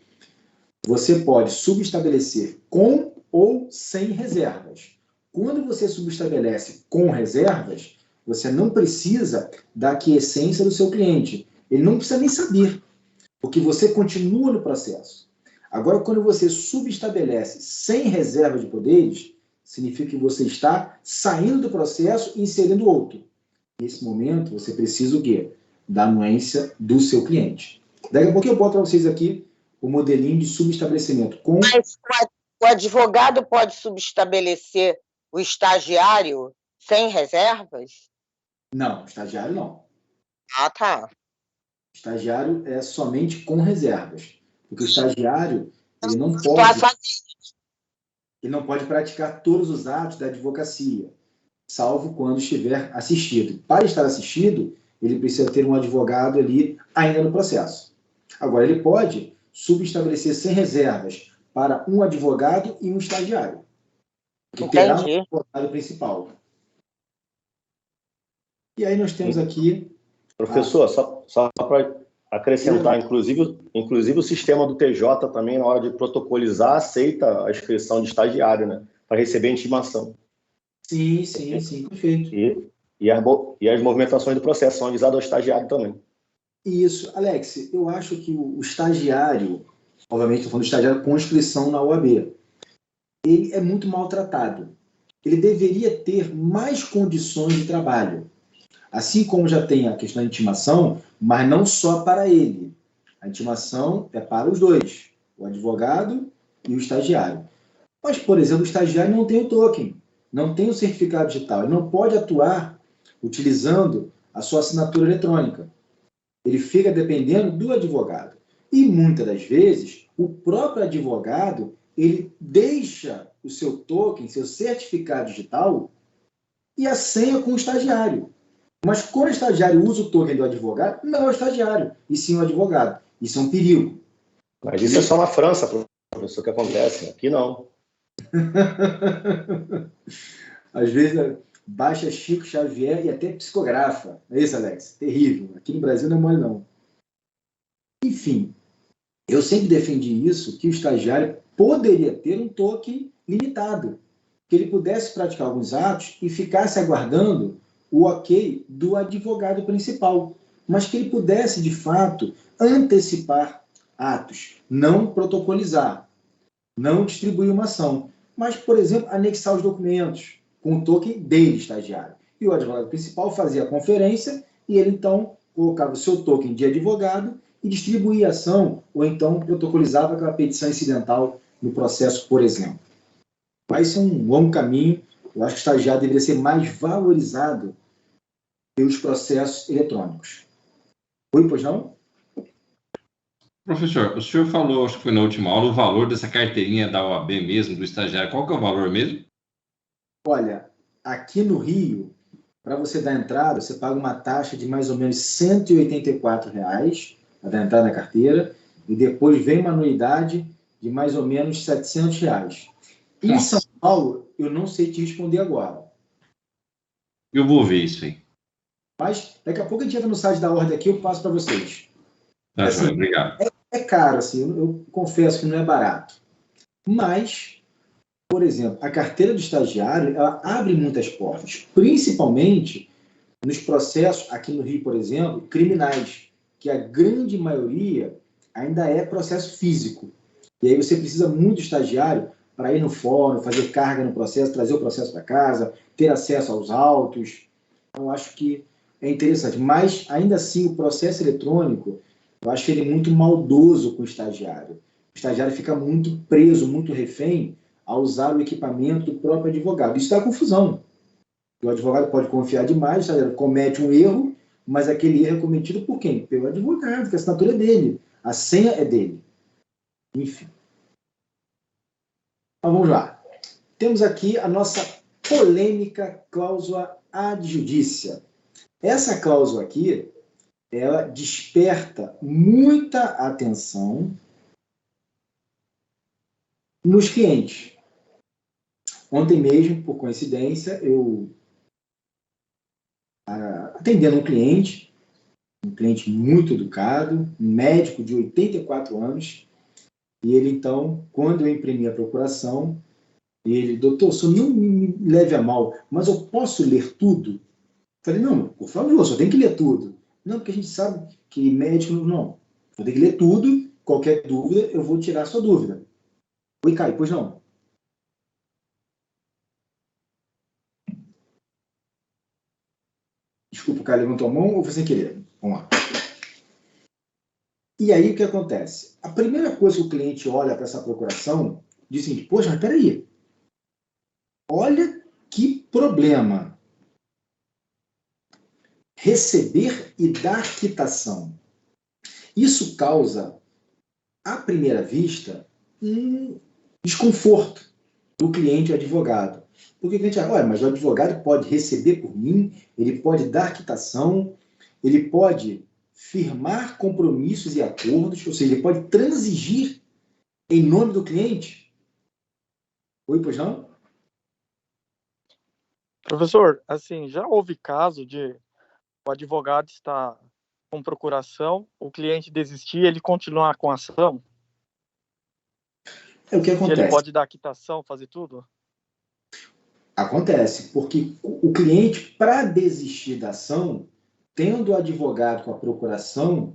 você pode subestabelecer com ou sem reservas. Quando você subestabelece com reservas, você não precisa da aquiescência do seu cliente. Ele não precisa nem saber, porque você continua no processo. Agora, quando você subestabelece sem reserva de poderes, significa que você está saindo do processo e inserindo outro. Nesse momento, você precisa o quê? Da anuência do seu cliente. Daqui a pouco eu boto para vocês aqui o modelinho de subestabelecimento. Mas o advogado pode subestabelecer o estagiário sem reservas? Não, estagiário não. Ah, tá. Estagiário é somente com reservas. Porque o estagiário ele não pode praticar todos os atos da advocacia, salvo quando estiver assistido. Para estar assistido, ele precisa ter um advogado ali ainda no processo. Agora, ele pode subestabelecer sem reservas para um advogado e um estagiário. Que terá um advogado principal. E aí nós temos aqui... Professor, só para acrescentar, inclusive o sistema do TJ também, na hora de protocolizar, aceita a inscrição de estagiário, né? Para receber a intimação. Sim, perfeito. E as movimentações do processo são avisadas ao estagiário também. Isso. Alex, eu acho que o estagiário, obviamente estou falando do estagiário com inscrição na OAB, ele é muito maltratado. Ele deveria ter mais condições de trabalho. Assim como já tem a questão da intimação, mas não só para ele. A intimação é para os dois, o advogado e o estagiário. Mas, por exemplo, o estagiário não tem o token, não tem o certificado digital, ele não pode atuar utilizando a sua assinatura eletrônica. Ele fica dependendo do advogado. E, muitas das vezes, o próprio advogado ele deixa o seu token, seu certificado digital e a senha com o estagiário. Mas quando o estagiário usa o token do advogado, não é o estagiário, e sim o advogado. Isso é um perigo. Mas isso é só na França, professor, que acontece. Aqui não. Às vezes, baixa Chico Xavier e até psicografa. É isso, Alex? Terrível. Aqui no Brasil não é mole, não. Enfim, eu sempre defendi isso, que o estagiário poderia ter um token limitado, que ele pudesse praticar alguns atos e ficasse aguardando o ok do advogado principal, mas que ele pudesse, de fato, antecipar atos, não protocolizar, não distribuir uma ação, mas, por exemplo, anexar os documentos com o token dele, estagiário. E o advogado principal fazia a conferência e ele, então, colocava o seu token de advogado e distribuía a ação, ou então protocolizava aquela petição incidental no processo, por exemplo. Mas isso é um longo caminho. Eu acho que o estagiário deveria ser mais valorizado pelos processos eletrônicos. Oi, pois não? Professor, o senhor falou, acho que foi na última aula, o valor dessa carteirinha da OAB mesmo, do estagiário. Qual que é o valor mesmo? Olha, aqui no Rio, para você dar entrada, você paga uma taxa de mais ou menos R$ 184,00 para dar entrada na carteira, e depois vem uma anuidade de mais ou menos R$ 700,00. Em São Paulo, eu não sei te responder agora. Eu vou ver isso aí. Mas daqui a pouco a gente entra no site da ordem aqui, eu passo para vocês. Tá, assim, joia, obrigado. É caro, assim, eu confesso que não é barato. Mas, por exemplo, a carteira do estagiário, ela abre muitas portas, principalmente nos processos, aqui no Rio, por exemplo, criminais, que a grande maioria ainda é processo físico. E aí você precisa muito de estagiário para ir no fórum, fazer carga no processo, trazer o processo para casa, ter acesso aos autos. Então, acho que é interessante. Mas, ainda assim, o processo eletrônico, eu acho que ele é muito maldoso com o estagiário. O estagiário fica muito preso, muito refém a usar o equipamento do próprio advogado. Isso dá confusão. O advogado pode confiar demais, o estagiário comete um erro, mas aquele erro é cometido por quem? Pelo advogado, que a assinatura é dele. A senha é dele. Enfim. Então, vamos lá. Temos aqui a nossa polêmica cláusula ad judicia. Essa cláusula aqui, ela desperta muita atenção nos clientes. Ontem mesmo, por coincidência, eu atendendo um cliente muito educado, um médico de 84 anos, e ele, então, quando eu imprimi a procuração, ele, doutor, o senhor não me leve a mal, mas eu posso ler tudo? Falei, não, por favor, só tem que ler tudo. Não, porque a gente sabe que médico não. Eu tenho que ler tudo, qualquer dúvida, eu vou tirar a sua dúvida. Oi, Caio, pois não? Desculpa, o Caio levantou a mão ou foi sem querer? Vamos lá. E aí, o que acontece? A primeira coisa que o cliente olha para essa procuração, diz assim, poxa, mas peraí. Olha que problema. Receber e dar quitação. Isso causa à primeira vista, um desconforto do cliente e advogado. Porque o cliente olha, mas o advogado pode receber por mim, ele pode dar quitação, ele pode firmar compromissos e acordos, ou seja, ele pode transigir em nome do cliente? Oi, pois não? Professor, assim, já houve caso de o advogado estar com procuração, o cliente desistir, ele continuar com a ação? É o que acontece. Ele pode dar quitação, fazer tudo? Acontece, porque o cliente, para desistir da ação, tendo o advogado com a procuração,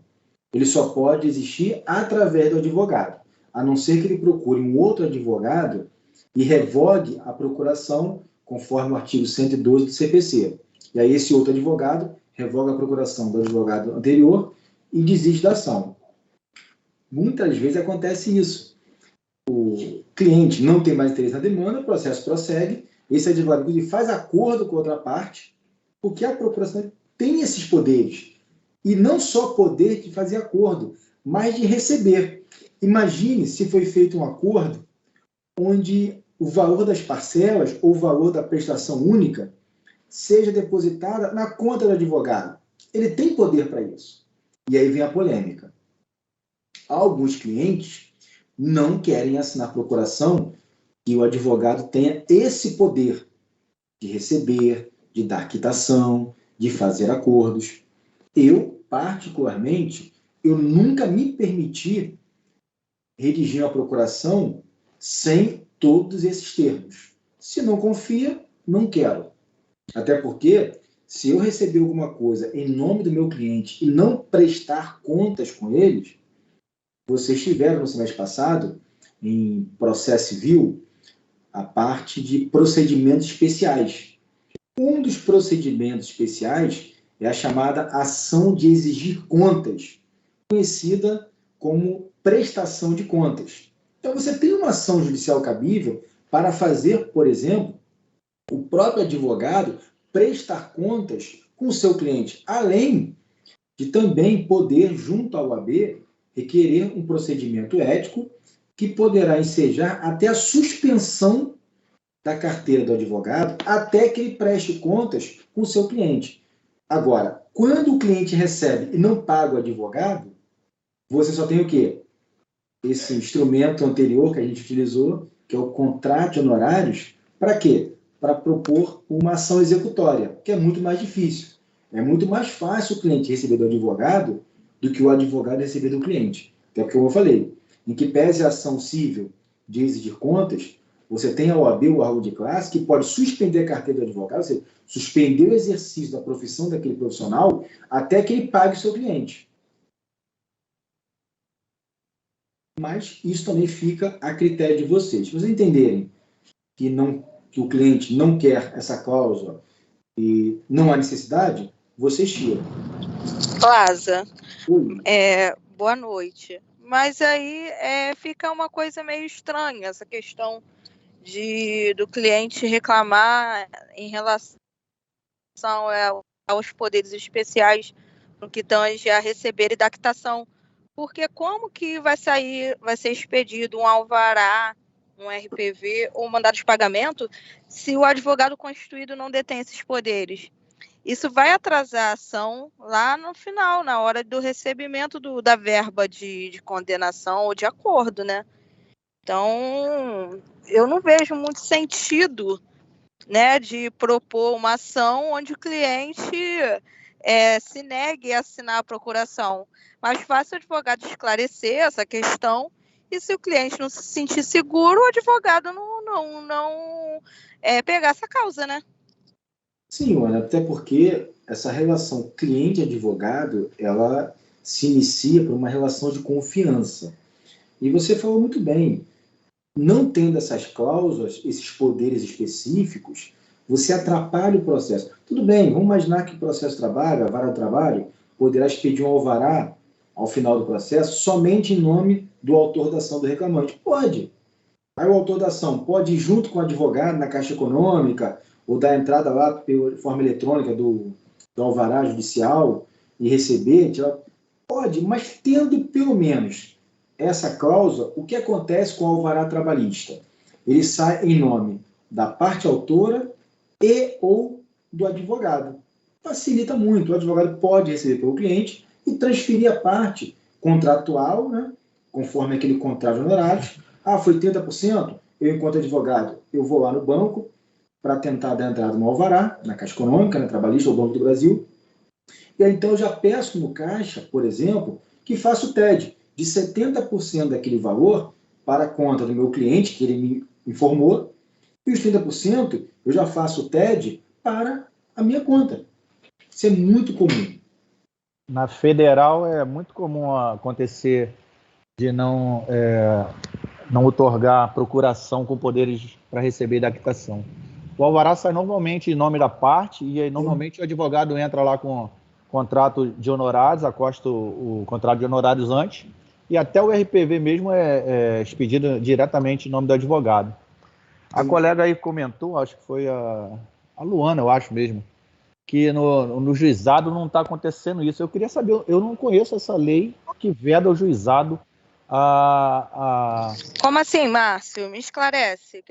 ele só pode desistir através do advogado, a não ser que ele procure um outro advogado e revogue a procuração, conforme o artigo 112 do CPC. E aí esse outro advogado revoga a procuração do advogado anterior e desiste da ação. Muitas vezes acontece isso. O cliente não tem mais interesse na demanda, o processo prossegue, esse advogado ele faz acordo com a outra parte, porque a procuração tem esses poderes. E não só poder de fazer acordo, mas de receber. Imagine se foi feito um acordo onde o valor das parcelas ou o valor da prestação única seja depositada na conta do advogado. Ele tem poder para isso. E aí vem a polêmica. Alguns clientes não querem assinar procuração que o advogado tenha esse poder de receber, de dar quitação, de fazer acordos. Eu, particularmente, eu nunca me permiti redigir uma procuração sem todos esses termos. Se não confia, não quero. Até porque, se eu receber alguma coisa em nome do meu cliente e não prestar contas com eles, vocês tiveram no semestre passado, em processo civil, a parte de procedimentos especiais. Um dos procedimentos especiais é a chamada ação de exigir contas, conhecida como prestação de contas. Então, você tem uma ação judicial cabível para fazer, por exemplo, o próprio advogado prestar contas com o seu cliente, além de também poder, junto ao OAB, requerer um procedimento ético que poderá ensejar até a suspensão da carteira do advogado até que ele preste contas com o seu cliente. Agora, quando o cliente recebe e não paga o advogado, você só tem o quê? Esse instrumento anterior que a gente utilizou, que é o contrato de honorários, para quê? Para propor uma ação executória, que é muito mais difícil. É muito mais fácil o cliente receber do advogado do que o advogado receber do cliente. Até porque, como eu falei, em que pese a ação civil de exigir contas, você tem a OAB, o órgão de classe, que pode suspender a carteira do advogado, ou seja, suspender o exercício da profissão daquele profissional até que ele pague o seu cliente. Mas isso também fica a critério de vocês. Se vocês entenderem que o cliente não quer essa cláusula e não há necessidade, vocês tiram. Plaza, boa noite. Mas aí fica uma coisa meio estranha, essa questão do cliente reclamar em relação aos poderes especiais no que tange a receber e da quitação. Porque como que vai ser expedido um alvará, um RPV ou um mandado de pagamento se o advogado constituído não detém esses poderes? Isso vai atrasar a ação lá no final, na hora do recebimento da verba de condenação ou de acordo, né? Então, eu não vejo muito sentido, né, de propor uma ação onde o cliente se negue a assinar a procuração. Mas fácil o advogado esclarecer essa questão e se o cliente não se sentir seguro, o advogado não pegar essa causa, né? Sim, Ana, até porque essa relação cliente-advogado, ela se inicia por uma relação de confiança. E você falou muito bem, não tendo essas cláusulas, esses poderes específicos, você atrapalha o processo. Tudo bem, vamos imaginar que o processo trabalho, a vara do trabalho, poderá expedir um alvará ao final do processo somente em nome do autor da ação do reclamante. Pode. Aí o autor da ação pode ir junto com o advogado na Caixa Econômica ou dar entrada lá pela forma eletrônica do alvará judicial e receber. Pode, mas tendo pelo menos essa cláusula, o que acontece com o alvará trabalhista? Ele sai em nome da parte autora e ou do advogado. Facilita muito. O advogado pode receber pelo cliente e transferir a parte contratual, né, conforme aquele contrato de honorários. Foi 30%, eu, enquanto advogado, eu vou lá no banco para tentar dar entrada no alvará, na Caixa Econômica, né, trabalhista, ou Banco do Brasil. E aí, então, eu já peço no caixa, por exemplo, que faça o TED de 70% daquele valor para a conta do meu cliente, que ele me informou, e os 30% eu já faço o TED para a minha conta. Isso é muito comum. Na federal é muito comum acontecer de não outorgar procuração com poderes para receber da quitação. O alvará sai normalmente em nome da parte e aí normalmente o advogado entra lá com contrato de honorários, acosta o contrato de honorários antes e até o RPV mesmo é expedido diretamente em nome do advogado. A colega aí comentou, acho que foi a Luana, eu acho mesmo, que no juizado não está acontecendo isso. Eu queria saber, eu não conheço essa lei que veda ao juizado Como assim, Márcio? Me esclarece.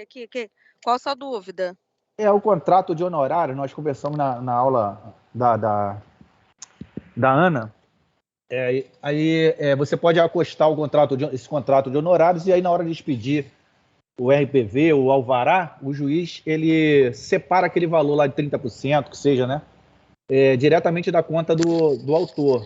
Qual a sua dúvida? É o contrato de honorário, nós conversamos na aula da Ana. Aí você pode acostar esse contrato de honorários e aí na hora de expedir o RPV, o alvará, o juiz ele separa aquele valor lá de 30%, que seja, né? Diretamente da conta do autor.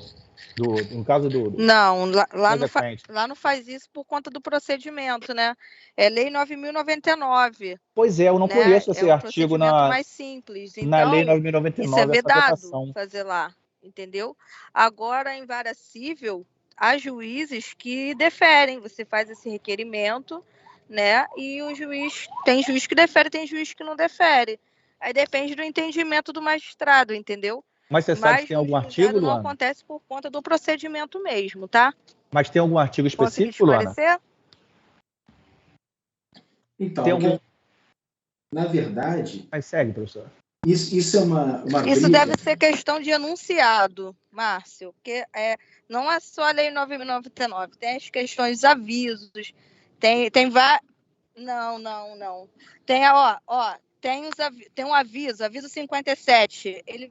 No caso do não, lá não faz isso por conta do procedimento, né? É Lei 9.099. Pois eu não conheço esse artigo mais simples. Então, na Lei 9.099. Isso é vedado fazer lá, entendeu? Agora, em vara civil, há juízes que deferem. Você faz esse requerimento, né? E tem juiz que defere, tem juiz que não defere. Aí depende do entendimento do magistrado, entendeu? Mas você sabe se tem algum artigo, Luana? Não acontece por conta do procedimento mesmo, tá? Mas tem algum artigo específico, Luana? Então, na verdade... Mas segue, professor. Isso é uma Isso briga. deve ser questão de enunciado, Márcio, porque não é só a Lei 9.099, tem as questões de avisos, tem vários... Não. Tem um aviso 57, ele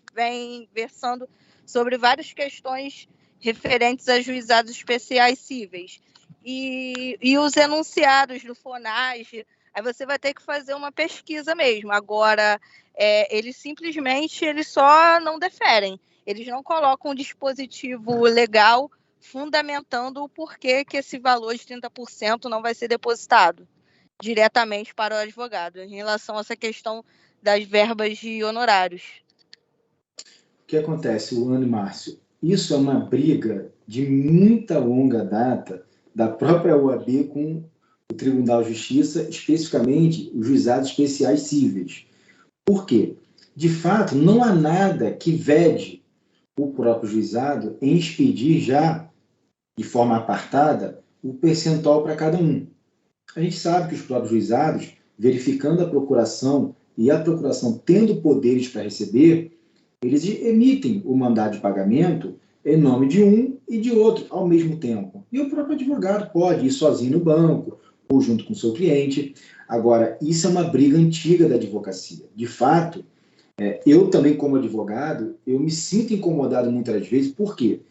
vem versando sobre várias questões referentes a juizados especiais cíveis. E os enunciados do FONAGE, aí você vai ter que fazer uma pesquisa mesmo. Agora, eles só não deferem. Eles não colocam um dispositivo legal fundamentando o porquê que esse valor de 30% não vai ser depositado diretamente para o advogado, em relação a essa questão das verbas de honorários. O que acontece, Luana e Márcio? Isso é uma briga de muita longa data da própria OAB com o Tribunal de Justiça, especificamente os juizados especiais cíveis. Por quê? De fato, não há nada que vede o próprio juizado em expedir já, de forma apartada, o percentual para cada um. A gente sabe que os próprios juizados, verificando a procuração e a procuração tendo poderes para receber, eles emitem o mandado de pagamento em nome de um e de outro ao mesmo tempo. E o próprio advogado pode ir sozinho no banco ou junto com o seu cliente. Agora, isso é uma briga antiga da advocacia. De fato, eu também, como advogado, eu me sinto incomodado muitas vezes. Por quê?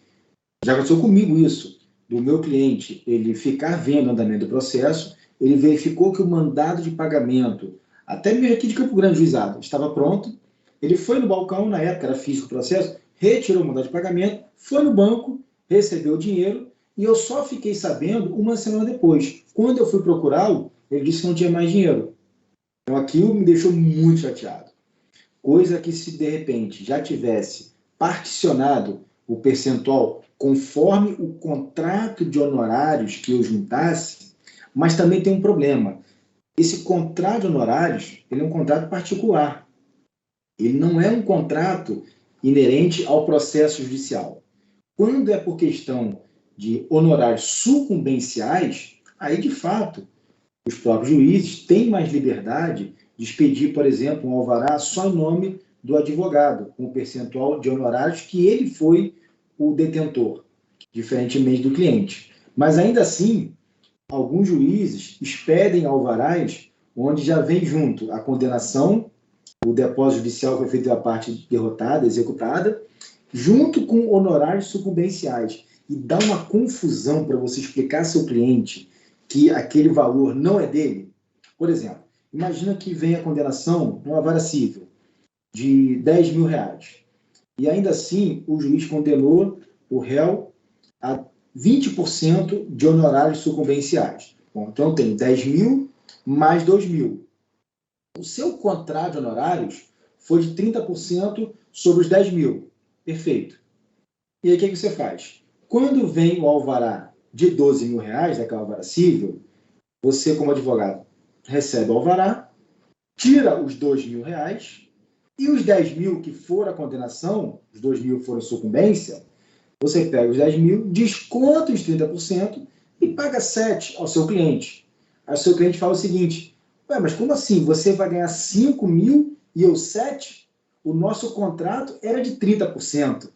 Já aconteceu comigo isso, do meu cliente, ele ficar vendo o andamento do processo, ele verificou que o mandado de pagamento, até mesmo aqui de Campo Grande, juizado, estava pronto, ele foi no balcão, na época era físico o processo, retirou o mandado de pagamento, foi no banco, recebeu o dinheiro, e eu só fiquei sabendo uma semana depois. Quando eu fui procurá-lo, ele disse que não tinha mais dinheiro. Então aquilo me deixou muito chateado. Coisa que se de repente já tivesse particionado o percentual conforme o contrato de honorários que eu juntasse, mas também tem um problema. Esse contrato de honorários, ele é um contrato particular. Ele não é um contrato inerente ao processo judicial. Quando é por questão de honorários sucumbenciais, aí, de fato, os próprios juízes têm mais liberdade de expedir, por exemplo, um alvará só em nome do advogado, com o percentual de honorários que ele foi o detentor. diferentemente do cliente. Mas, ainda assim, alguns juízes expedem alvarás onde já vem junto a condenação, o depósito judicial que foi feito da parte derrotada, executada, junto com honorários sucumbenciais. E dá uma confusão para você explicar ao seu cliente que aquele valor não é dele. Por exemplo, imagina que vem a condenação numa vara civil de R$10.000. E ainda assim, o juiz condenou o réu a 20% de honorários sucumbenciais. Bom, então, eu tenho 10.000 mais 2.000. O seu contrato de honorários foi de 30% sobre os 10.000. Perfeito. E aí, o que você faz? Quando vem o alvará de R$12.000, daquela alvará civil, você, como advogado, recebe o alvará, tira os R$2.000 e os 10.000 que for a condenação, os 2.000 foram sucumbência, você pega os 10.000, desconta os 30% e paga 7 ao seu cliente. Aí o seu cliente fala o seguinte: ué, mas como assim? Você vai ganhar 5.000 e eu 7? O nosso contrato era de 30%.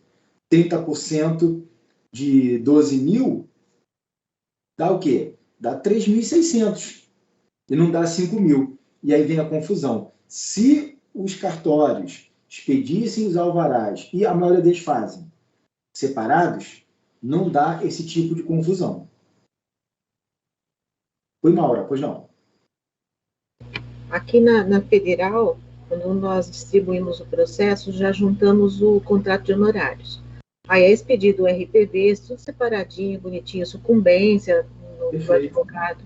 30% de 12.000 dá o quê? Dá 3.600 e não dá 5.000. E aí vem a confusão. Se os cartórios expedissem os alvarás, e a maioria deles fazem, separados, não dá esse tipo de confusão. Oi, Maura, pois não? Aqui na Federal, quando nós distribuímos o processo, já juntamos o contrato de honorários. Aí é expedido o RPV, tudo separadinho, bonitinho, sucumbência do advogado.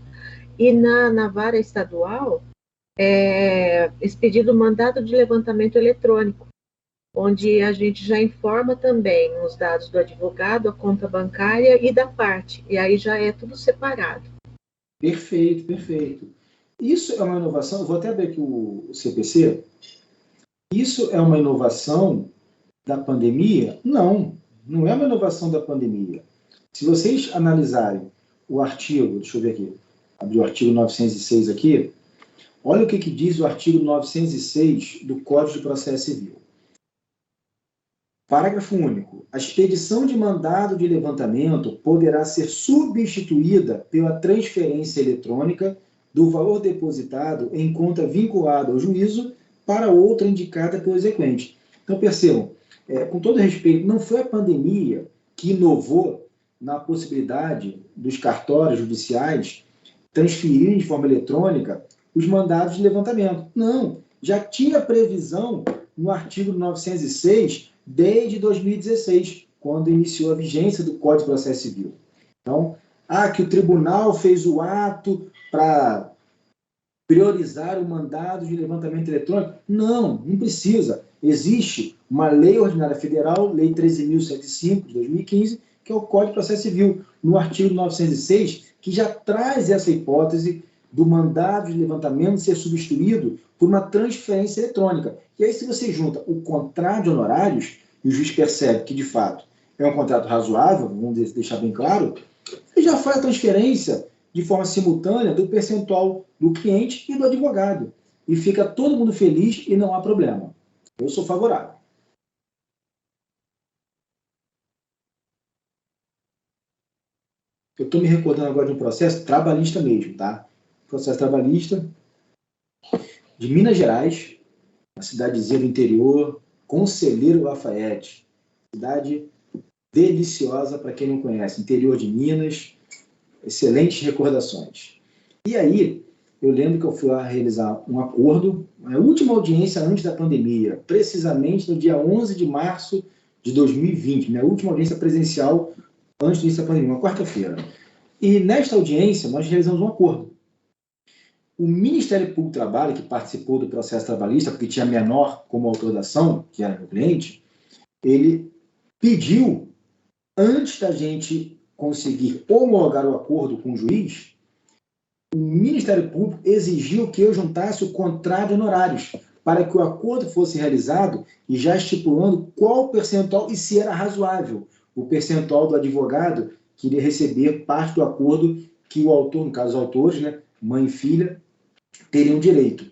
E na vara estadual, é expedido o mandado de levantamento eletrônico, onde a gente já informa também os dados do advogado, a conta bancária e da parte. E aí já é tudo separado. Perfeito, perfeito. Isso é uma inovação, eu vou até abrir aqui o CPC. Isso é uma inovação da pandemia? Não, não é uma inovação da pandemia. Se vocês analisarem o artigo, deixa eu ver aqui, abri o artigo 906 aqui, olha o que diz o artigo 906 do Código de Processo Civil. Parágrafo único. A expedição de mandado de levantamento poderá ser substituída pela transferência eletrônica do valor depositado em conta vinculada ao juízo para outra indicada pelo exequente. Então, percebam, com todo respeito, não foi a pandemia que inovou na possibilidade dos cartórios judiciais transferirem de forma eletrônica os mandados de levantamento. Não, já tinha previsão no artigo 906 desde 2016, quando iniciou a vigência do Código de Processo Civil. Então, que o tribunal fez o ato para priorizar o mandado de levantamento eletrônico. Não, não precisa. Existe uma lei ordinária federal, Lei 13.105, de 2015, que é o Código de Processo Civil, no artigo 906, que já traz essa hipótese do mandado de levantamento ser substituído por uma transferência eletrônica. E aí, se você junta o contrato de honorários, e o juiz percebe que, de fato, é um contrato razoável, vamos deixar bem claro, ele já faz a transferência de forma simultânea do percentual do cliente e do advogado. E fica todo mundo feliz e não há problema. Eu sou favorável. Eu estou me recordando agora de um processo trabalhista mesmo, tá? Processo trabalhista de Minas Gerais, uma cidadezinha do interior, Conselheiro Lafayette. Cidade deliciosa para quem não conhece, interior de Minas, excelentes recordações. E aí, eu lembro que eu fui lá realizar um acordo, a última audiência antes da pandemia, precisamente no dia 11 de março de 2020, minha última audiência presencial antes do início da pandemia, uma quarta-feira. E nesta audiência, nós realizamos um acordo. O Ministério Público do Trabalho, que participou do processo trabalhista, porque tinha menor como autor da ação, que era meu cliente, ele pediu, antes da gente conseguir homologar o acordo com o juiz, o Ministério Público exigiu que eu juntasse o contrato de honorários, para que o acordo fosse realizado e já estipulando qual percentual e se era razoável o percentual do advogado que iria receber parte do acordo que o autor, no caso os autores, né, mãe e filha, teriam direito.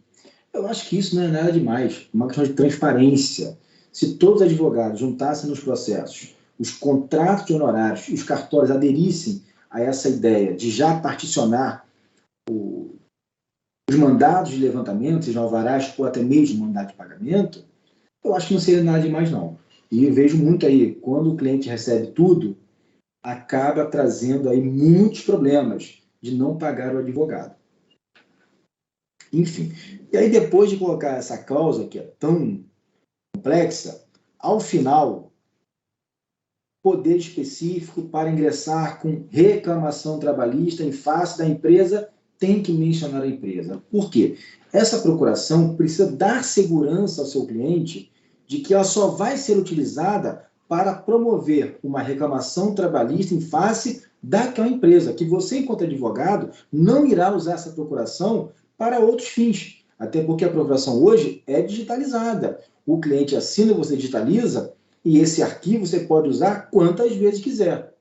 Eu acho que isso não é nada demais, uma questão de transparência. Se todos os advogados juntassem nos processos os contratos de honorários e os cartórios aderissem a essa ideia de já particionar os mandados de levantamento, seja alvarás ou até mesmo mandado de pagamento, eu acho que não seria nada demais, não. E eu vejo muito aí, quando o cliente recebe tudo, acaba trazendo aí muitos problemas de não pagar o advogado. Enfim. E aí, depois de colocar essa cláusula, que é tão complexa, ao final, poder específico para ingressar com reclamação trabalhista em face da empresa tem que mencionar a empresa. Por quê? Essa procuração precisa dar segurança ao seu cliente de que ela só vai ser utilizada para promover uma reclamação trabalhista em face daquela empresa, que você, enquanto advogado, não irá usar essa procuração para outros fins. Até porque a procuração hoje é digitalizada. O cliente assina, você digitaliza, e esse arquivo você pode usar quantas vezes quiser.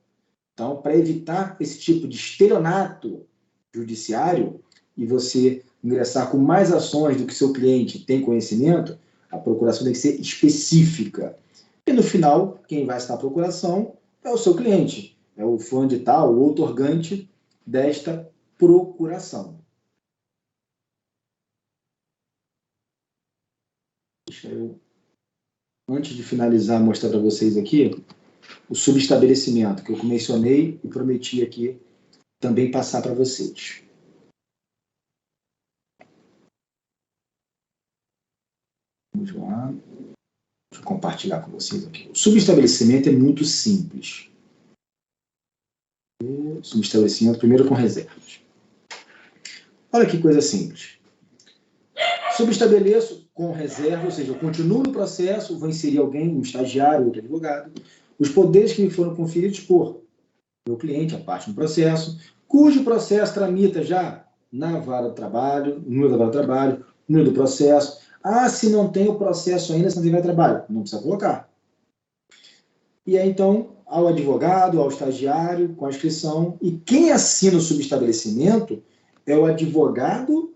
Então, para evitar esse tipo de estelionato judiciário e você ingressar com mais ações do que seu cliente tem conhecimento, a procuração tem que ser específica. E no final, quem vai estar a procuração é o seu cliente, é o fulano de tal, o outorgante desta procuração. Deixa eu, antes de finalizar, mostrar para vocês aqui o subestabelecimento que eu mencionei e prometi aqui também passar para vocês. Vamos lá. Deixa eu compartilhar com vocês aqui. O subestabelecimento é muito simples. O subestabelecimento, primeiro com reservas. Olha que coisa simples. Subestabeleço com reserva, ou seja, eu continuo no processo, vou inserir alguém, um estagiário, outro advogado, os poderes que me foram conferidos por meu cliente, a parte do processo, cujo processo tramita já na vara do trabalho, no número da vara do trabalho, no número do processo. Ah, se não tem o processo ainda, se não tem vara do trabalho, não precisa colocar. E aí, então, ao advogado, ao estagiário, com a inscrição, e quem assina o subestabelecimento é o advogado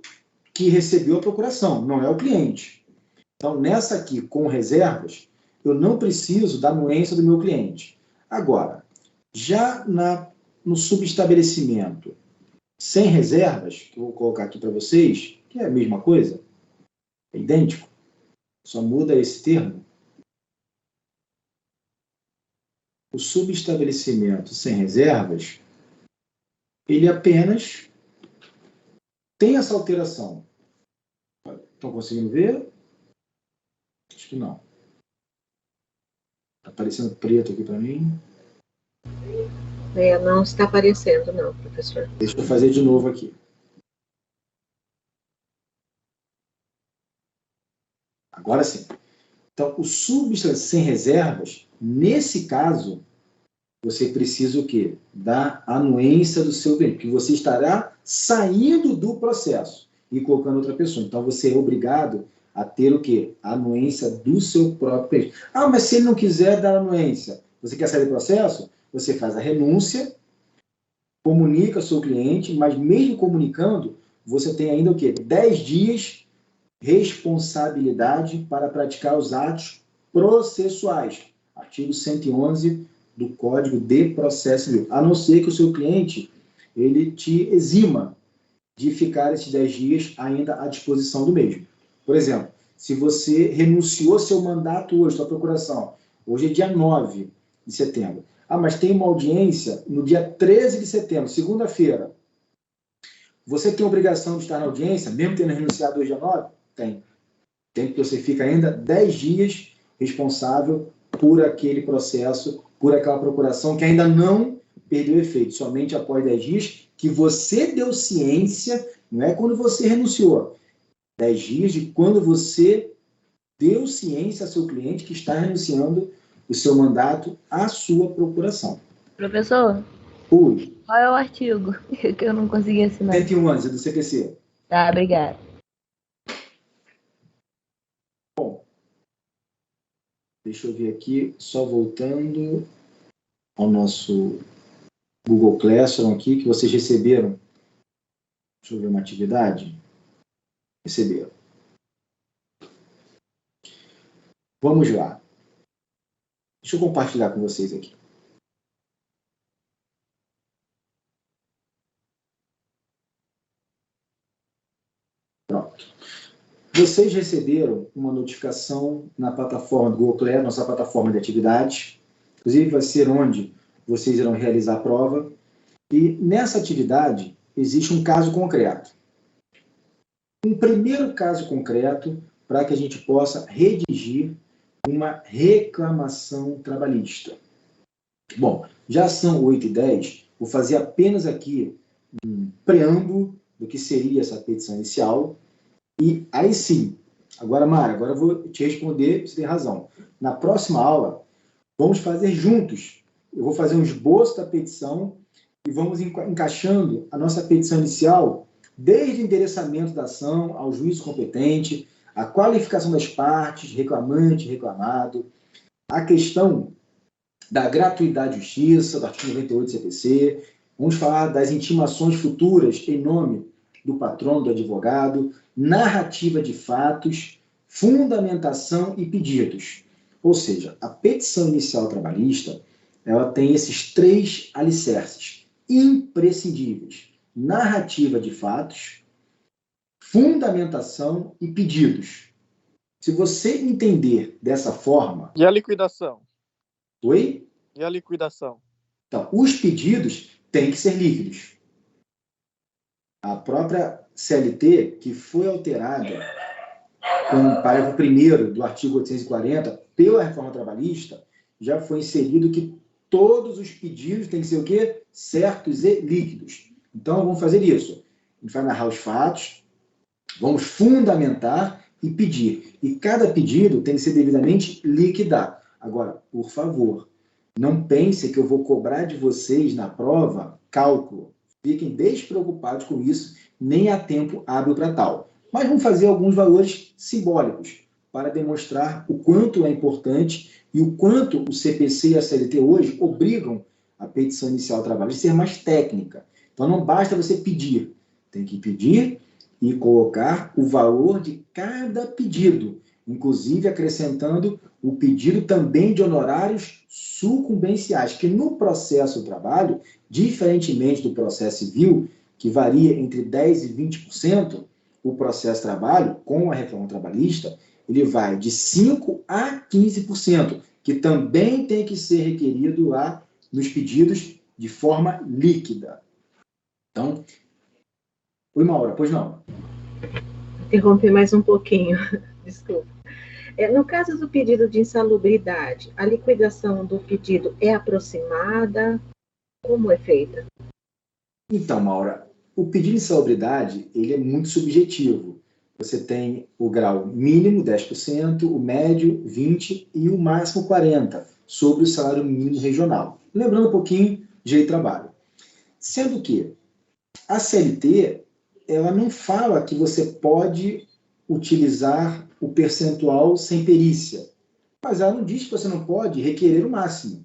que recebeu a procuração, não é o cliente. Então, nessa aqui, com reservas, eu não preciso da anuência do meu cliente. Agora, já no subestabelecimento sem reservas, que eu vou colocar aqui para vocês, que é a mesma coisa, é idêntico, só muda esse termo. O subestabelecimento sem reservas, ele apenas tem essa alteração. Estão conseguindo ver? Acho que não. Está aparecendo preto aqui para mim. Não está aparecendo, não, professor. Deixa eu fazer de novo aqui. Agora sim. Então, o subestabelecimento sem reservas, nesse caso, você precisa o quê? Da anuência do seu cliente, porque você estará saindo do processo e colocando outra pessoa. Então, você é obrigado a ter o quê? A anuência do seu próprio cliente. Ah, mas se ele não quiser dar anuência, você quer sair do processo? Você faz a renúncia, comunica ao seu cliente, mas mesmo comunicando, você tem ainda o quê? 10 dias responsabilidade para praticar os atos processuais. Artigo 111 do Código de Processo Civil. A não ser que o seu cliente ele te exima de ficar esses 10 dias ainda à disposição do mesmo. Por exemplo, se você renunciou seu mandato hoje, sua procuração, hoje é dia 9 de setembro. Ah, mas tem uma audiência no dia 13 de setembro, segunda-feira. Você tem a obrigação de estar na audiência, mesmo tendo renunciado hoje dia 9? Tem. Tem, porque você fica ainda 10 dias responsável por aquele processo, por aquela procuração que ainda não perdeu efeito. Somente após 10 dias que você deu ciência, não é quando você renunciou. 10 dias de quando você deu ciência ao seu cliente que está renunciando o seu mandato à sua procuração. Professor? Oi. Qual é o artigo que eu não consegui assinar? 111 do CPC. Tá, obrigada. Bom, deixa eu ver aqui, só voltando ao nosso Google Classroom aqui, que vocês receberam. Deixa eu ver uma atividade. Receberam. Vamos lá. Deixa eu compartilhar com vocês aqui. Pronto. Vocês receberam uma notificação na plataforma do Google Class, nossa plataforma de atividades. Inclusive, vai ser onde vocês irão realizar a prova. E nessa atividade, existe um caso concreto. Um primeiro caso concreto para que a gente possa redigir uma reclamação trabalhista. Bom, já são 8h10, vou fazer apenas aqui um preâmbulo do que seria essa petição inicial. E aí sim, agora, Mara, agora eu vou te responder, você tem razão. Na próxima aula, vamos fazer juntos. Eu vou fazer um esboço da petição e vamos encaixando a nossa petição inicial, desde o endereçamento da ação ao juízo competente, a qualificação das partes, reclamante, reclamado, a questão da gratuidade de justiça, do artigo 98 do CPC, vamos falar das intimações futuras em nome do patrono, do advogado, narrativa de fatos, fundamentação e pedidos. Ou seja, a petição inicial trabalhista, ela tem esses 3 alicerces imprescindíveis: narrativa de fatos, fundamentação e pedidos. Se você entender dessa forma... E a liquidação? Oi? E a liquidação? Então, os pedidos têm que ser líquidos. A própria CLT, que foi alterada com o parágrafo 1º do artigo 840 pela reforma trabalhista, já foi inserido que todos os pedidos têm que ser o quê? Certos e líquidos. Então, vamos fazer isso. A gente vai narrar os fatos, vamos fundamentar e pedir. E cada pedido tem que ser devidamente liquidado. Agora, por favor, não pense que eu vou cobrar de vocês na prova cálculo. Fiquem despreocupados com isso, nem há tempo hábil para tal. Mas vamos fazer alguns valores simbólicos para demonstrar o quanto é importante e o quanto o CPC e a CLT hoje obrigam a petição inicial ao trabalho a ser mais técnica. Então não basta você pedir, tem que pedir e colocar o valor de cada pedido, inclusive acrescentando o pedido também de honorários sucumbenciais, que no processo do trabalho, diferentemente do processo civil, que varia entre 10% e 20%, o processo de trabalho, com a reforma trabalhista, ele vai de 5% a 15%, que também tem que ser requerido lá nos pedidos de forma líquida. Então, oi, Maura, pois não? Interromper mais um pouquinho, desculpa. No caso do pedido de insalubridade, a liquidação do pedido é aproximada? Como é feita? Então, Maura, o pedido de insalubridade, ele é muito subjetivo. Você tem o grau mínimo, 10%, o médio, 20% e o máximo, 40%, sobre o salário mínimo regional. Lembrando um pouquinho de direito de trabalho. Sendo que a CLT, ela não fala que você pode utilizar o percentual sem perícia, mas ela não diz que você não pode requerer o máximo.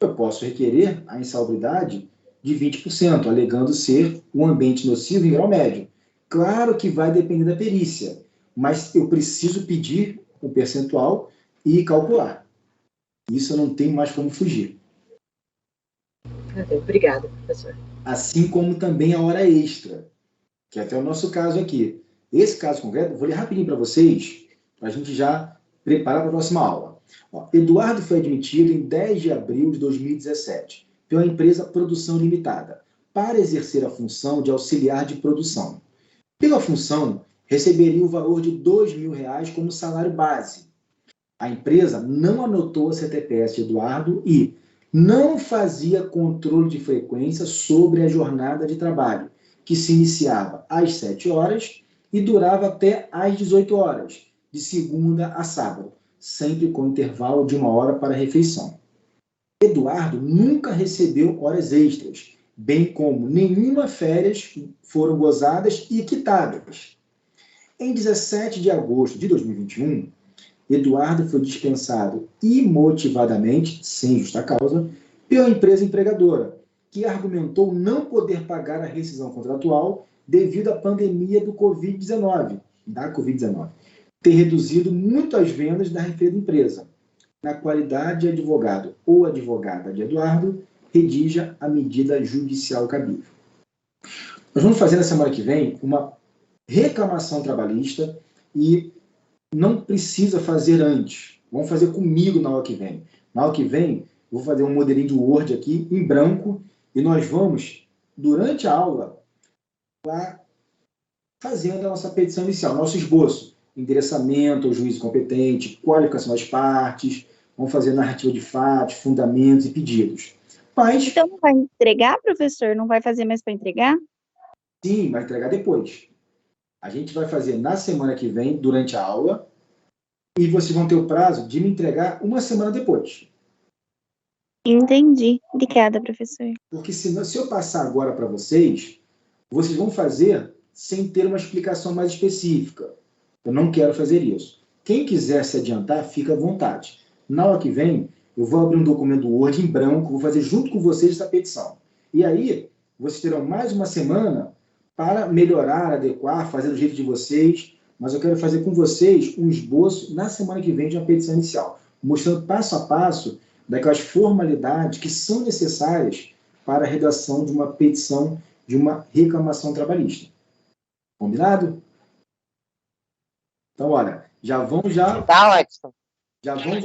Eu posso requerer a insalubridade de 20%, alegando ser um ambiente nocivo em grau médio. Claro que vai depender da perícia, mas eu preciso pedir o percentual e calcular. Isso eu não tenho mais como fugir. Obrigada, professor. Assim como também a hora extra, que é até o nosso caso aqui. Esse caso concreto, eu vou ler rapidinho para vocês, para a gente já preparar para a próxima aula. Eduardo foi admitido em 10 de abril de 2017 pela empresa Produção Limitada para exercer a função de auxiliar de produção. Pela função, receberia o valor de R$ 2.000 como salário base. A empresa não anotou a CTPS de Eduardo e não fazia controle de frequência sobre a jornada de trabalho, que se iniciava às 7 horas e durava até às 18 horas, de segunda a sábado, sempre com intervalo de 1 hora para a refeição. Eduardo nunca recebeu horas extras, bem como nenhuma férias foram gozadas e quitadas. Em 17 de agosto de 2021, Eduardo foi dispensado imotivadamente, sem justa causa, pela empresa empregadora, que argumentou não poder pagar a rescisão contratual devido à pandemia do Covid-19, ter reduzido muito as vendas da referida empresa. na qualidade de advogado ou advogada de Eduardo, redija a medida judicial cabível. Nós vamos fazer na semana que vem uma reclamação trabalhista e não precisa fazer antes. Vamos fazer comigo na aula que vem. Na aula que vem, eu vou fazer um modelinho de Word aqui, em branco, e nós vamos, durante a aula, lá fazendo a nossa petição inicial, nosso esboço. Endereçamento ao juízo competente, qualificação das partes, vamos fazer narrativa de fatos, fundamentos e pedidos. Mas, então não vai entregar, professor? Não vai fazer mais para entregar? Sim, vai entregar depois. A gente vai fazer na semana que vem, durante a aula, e vocês vão ter o prazo de me entregar uma semana depois. Entendi. Obrigada, professor. Porque se eu passar agora para vocês, vocês vão fazer sem ter uma explicação mais específica. Eu não quero fazer isso. Quem quiser se adiantar, fica à vontade. Na aula que vem, eu vou abrir um documento Word em branco, vou fazer junto com vocês essa petição. E aí, vocês terão mais uma semana para melhorar, adequar, fazer do jeito de vocês, mas eu quero fazer com vocês um esboço na semana que vem de uma petição inicial, mostrando passo a passo daquelas formalidades que são necessárias para a redação de uma petição, de uma reclamação trabalhista. Combinado? Então, olha, já vão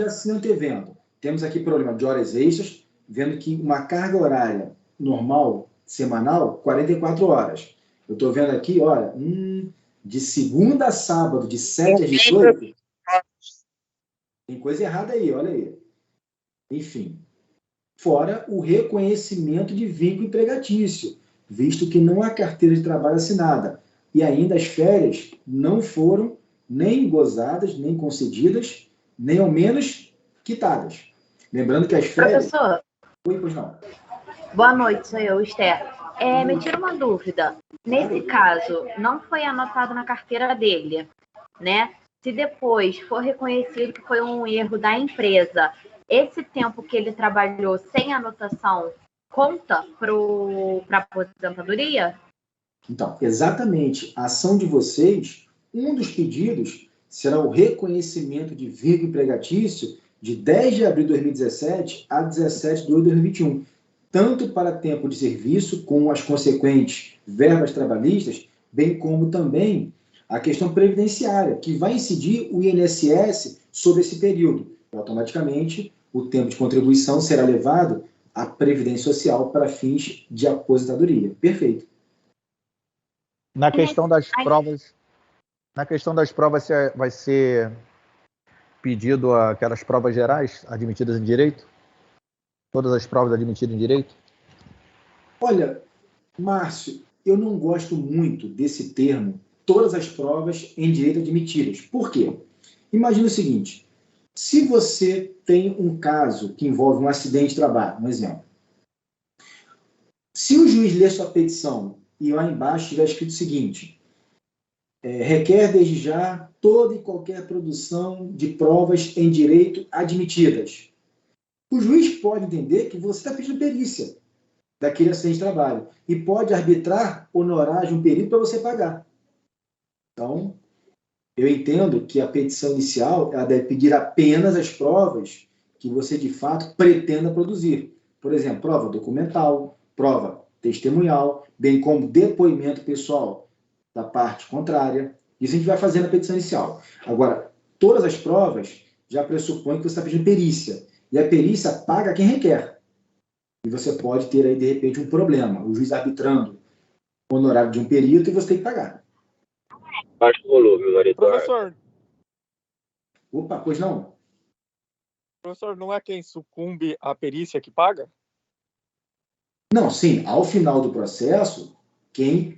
se antevendo. Temos aqui problema de horas extras, vendo que uma carga horária normal, semanal, 44 horas. Eu estou vendo aqui, olha, de segunda a sábado, de 7 às 18. Tem coisa errada aí, olha aí. Enfim. Fora o reconhecimento de vínculo empregatício, visto que não há carteira de trabalho assinada. E ainda as férias não foram nem gozadas, nem concedidas, nem ao menos quitadas. Lembrando que as férias... Professor. Oi, pois não. Boa noite, sou eu, Esther. Me tira uma dúvida. Nesse caso, não foi anotado na carteira dele, né? Se depois for reconhecido que foi um erro da empresa, esse tempo que ele trabalhou sem anotação conta para a aposentadoria? Então, exatamente. A ação de vocês, um dos pedidos será o reconhecimento de vínculo empregatício de 10 de abril de 2017 a 17 de 2021. Tanto para tempo de serviço, com as consequentes verbas trabalhistas, bem como também a questão previdenciária, que vai incidir o INSS sobre esse período. E, automaticamente, o tempo de contribuição será levado à Previdência Social para fins de aposentadoria. Perfeito. Na questão das provas, vai ser pedido aquelas provas gerais admitidas em direito? Todas as provas admitidas em direito? Olha, Márcio, eu não gosto muito desse termo, todas as provas em direito admitidas. Por quê? Imagina o seguinte, se você tem um caso que envolve um acidente de trabalho, um exemplo. Se o juiz ler sua petição e lá embaixo tiver escrito o seguinte, requer desde já toda e qualquer produção de provas em direito admitidas. O juiz pode entender que você está pedindo perícia daquele acidente de trabalho e pode arbitrar honorário de um perito para você pagar. Então, eu entendo que a petição inicial ela deve pedir apenas as provas que você, de fato, pretenda produzir. Por exemplo, prova documental, prova testemunhal, bem como depoimento pessoal da parte contrária. Isso a gente vai fazer na petição inicial. Agora, todas as provas já pressupõem que você está pedindo perícia. E a perícia paga quem requer. E você pode ter aí, de repente, um problema. O juiz arbitrando o honorário de um perito e você tem que pagar. Baixa o volume, monitor. Professor. Opa, pois não? Professor, não é quem sucumbe à perícia que paga? Não, sim. Ao final do processo, quem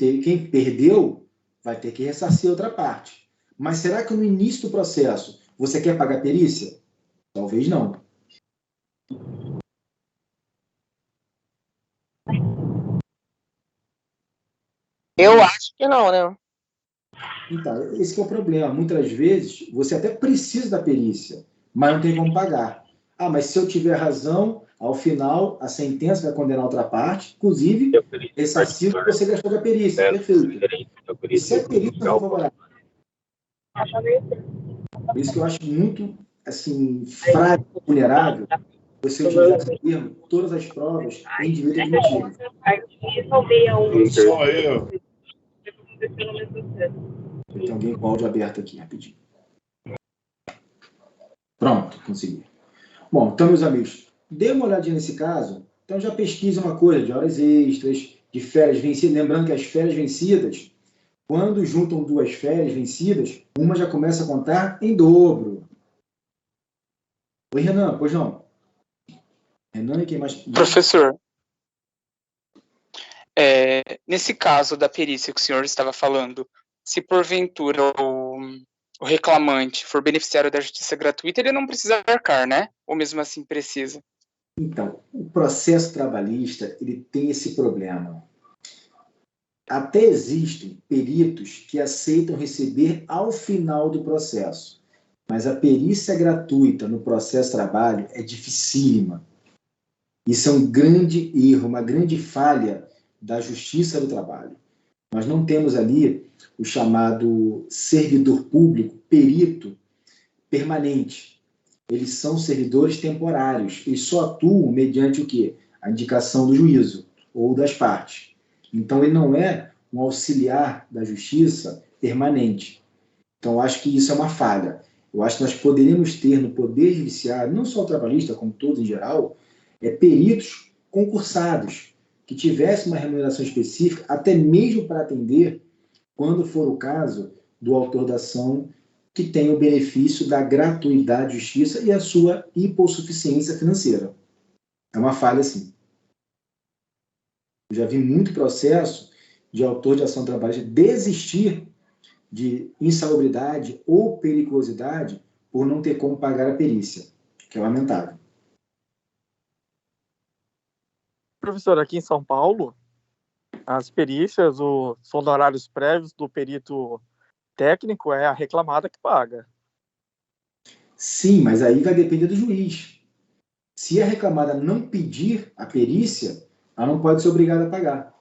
perdeu vai ter que ressarcir outra parte. Mas será que no início do processo você quer pagar a perícia? Talvez não. Eu acho que não, né? Então, esse que é o problema. Muitas vezes, você até precisa da perícia, mas não tem como pagar. Ah, mas se eu tiver razão, ao final, a sentença vai condenar outra parte, inclusive, ressarcir o que você gastou da perícia. Perfeito. E se a perícia não for favorável? Por isso que eu acho muito assim, frágil, vulnerável, você utilizasse o termo todas as provas em direito admitido. Só eu. Tem alguém com o áudio aberto aqui, rapidinho. Pronto, consegui. Bom, então, meus amigos, dê uma olhadinha nesse caso. Então, já pesquisa uma coisa de horas extras, de férias vencidas. Lembrando que as férias vencidas, quando juntam duas férias vencidas, uma já começa a contar em dobro. Oi, Renan, pois não? Renan e quem mais? Professor, nesse caso da perícia que o senhor estava falando, se porventura o reclamante for beneficiário da justiça gratuita, ele não precisa arcar, né? Ou mesmo assim precisa? Então, o processo trabalhista, ele tem esse problema. Até existem peritos que aceitam receber ao final do processo, mas a perícia gratuita no processo trabalho é dificílima. Isso é um grande erro, uma grande falha da Justiça do Trabalho. Nós não temos ali o chamado servidor público, perito permanente. Eles são servidores temporários. Eles só atuam mediante o quê? A indicação do juízo ou das partes. Então, ele não é um auxiliar da justiça permanente. Então, eu acho que isso é uma falha. Eu acho que nós poderíamos ter no Poder Judiciário, não só o trabalhista, como todos em geral, peritos concursados, que tivessem uma remuneração específica, até mesmo para atender, quando for o caso, do autor da ação que tem o benefício da gratuidade de justiça e a sua hipossuficiência financeira. É uma falha, sim. Eu já vi muito processo de autor de ação trabalhista desistir de insalubridade ou periculosidade por não ter como pagar a perícia, que é lamentável. Professor, aqui em São Paulo, as perícias, os honorários prévios do perito técnico é a reclamada que paga. Sim, mas aí vai depender do juiz. Se a reclamada não pedir a perícia, ela não pode ser obrigada a pagar.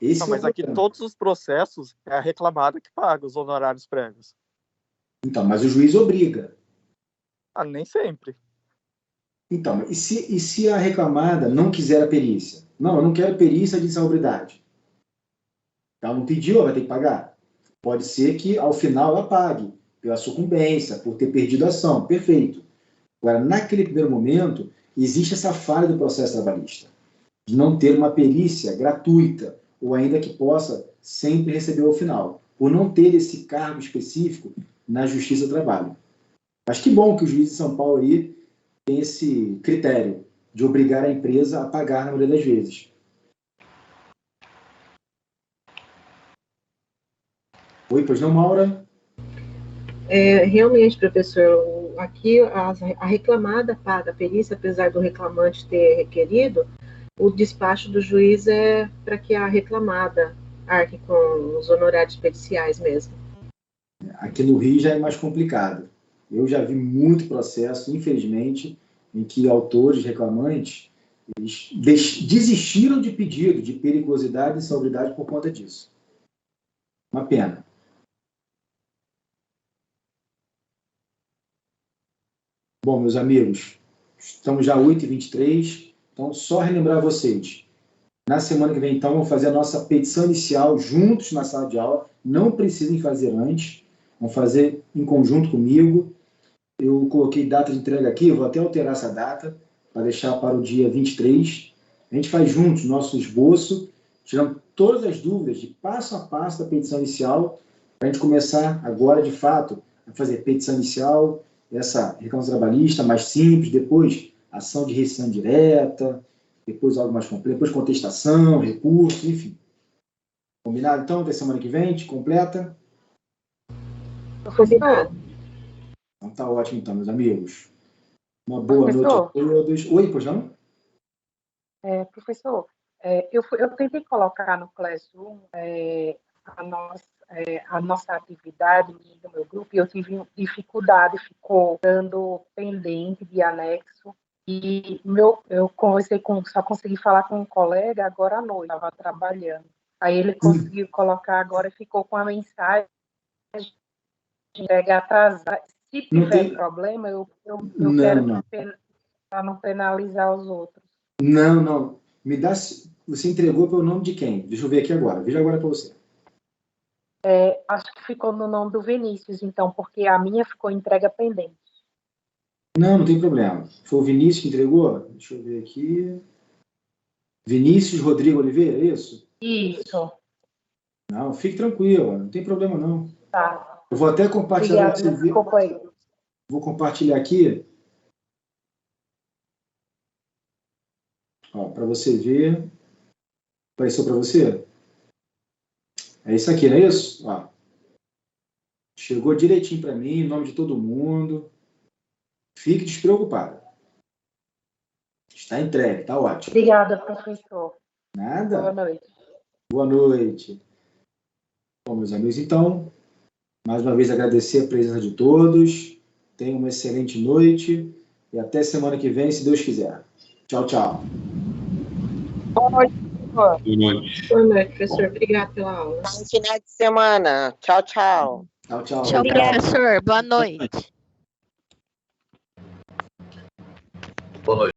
Esse Não, é mas o aqui problema. todos os processos é a reclamada que paga os honorários prévios. Então, mas o juiz obriga. Ah, nem sempre. Então, e se a reclamada não quiser a perícia? Não, eu não quero perícia de insalubridade. Ela não pediu, ela vai ter que pagar. Pode ser que, ao final, ela pague pela sucumbência, por ter perdido a ação. Perfeito. Agora, naquele primeiro momento, existe essa falha do processo trabalhista, de não ter uma perícia gratuita, ou ainda que possa sempre receber ao final, por não ter esse cargo específico na Justiça do Trabalho. Mas que bom que o juiz de São Paulo aí tem esse critério de obrigar a empresa a pagar na maioria das vezes. Oi, pois não, Maura? Realmente, professor, aqui a reclamada paga a perícia, apesar do reclamante ter requerido, o despacho do juiz é para que a reclamada arque com os honorários periciais mesmo. Aqui no Rio já é mais complicado. Eu já vi muito processo, infelizmente, em que autores reclamantes eles desistiram de pedido de periculosidade e insalubridade por conta disso. Uma pena. Bom, meus amigos, estamos já 8h23, então só relembrar vocês. Na semana que vem, então, vamos fazer a nossa petição inicial juntos na sala de aula. Não precisem fazer antes, vão fazer em conjunto comigo. Eu coloquei data de entrega aqui, eu vou até alterar essa data, para deixar para o dia 23. A gente faz juntos nosso esboço, tirando todas as dúvidas de passo a passo da petição inicial, para a gente começar agora, de fato, a fazer petição inicial, essa reclamação trabalhista mais simples, depois ação de rescisão direta, depois algo mais complexo, depois contestação, recurso, enfim. Combinado, então? Até semana que vem, a gente completa? Combinado. Então tá ótimo, então, meus amigos. Uma boa noite a todos. Oi, pois não? Professor, eu tentei colocar no Classroom a nossa atividade do meu grupo e eu tive dificuldade, ficou dando pendente de anexo. E eu conversei só consegui falar com um colega agora à noite, estava trabalhando. Aí ele conseguiu colocar agora e ficou com a mensagem de entrega atrasada. Se Não tiver tem- problema, eu Não, quero não. para não penalizar os outros. Não. Me dá. Você entregou pelo nome de quem? Deixa eu ver aqui agora. Veja agora para você. Acho que ficou no nome do Vinícius, então, porque a minha ficou entrega pendente. Não tem problema. Foi o Vinícius que entregou? Deixa eu ver aqui. Vinícius Rodrigo Oliveira, é isso? Isso. Não, fique tranquilo, não tem problema não. Tá. Eu vou até compartilhar para Obrigada, você ver. desculpa aí. Vou compartilhar aqui. Para você ver. Apareceu para você? É isso aqui, não é isso? Ó. Chegou direitinho para mim, em nome de todo mundo. Fique despreocupado. Está entregue, tá ótimo. Obrigada, professor. Nada. Boa noite. Boa noite. Bom, meus amigos, então, mais uma vez agradecer a presença de todos. Tenham uma excelente noite e até semana que vem, se Deus quiser. Tchau, tchau. Boa noite, professor. Boa noite. Boa noite, professor. Obrigada pela aula. Bom final de semana. Tchau, tchau. Tchau, tchau. Tchau, professor. Boa noite. Boa noite.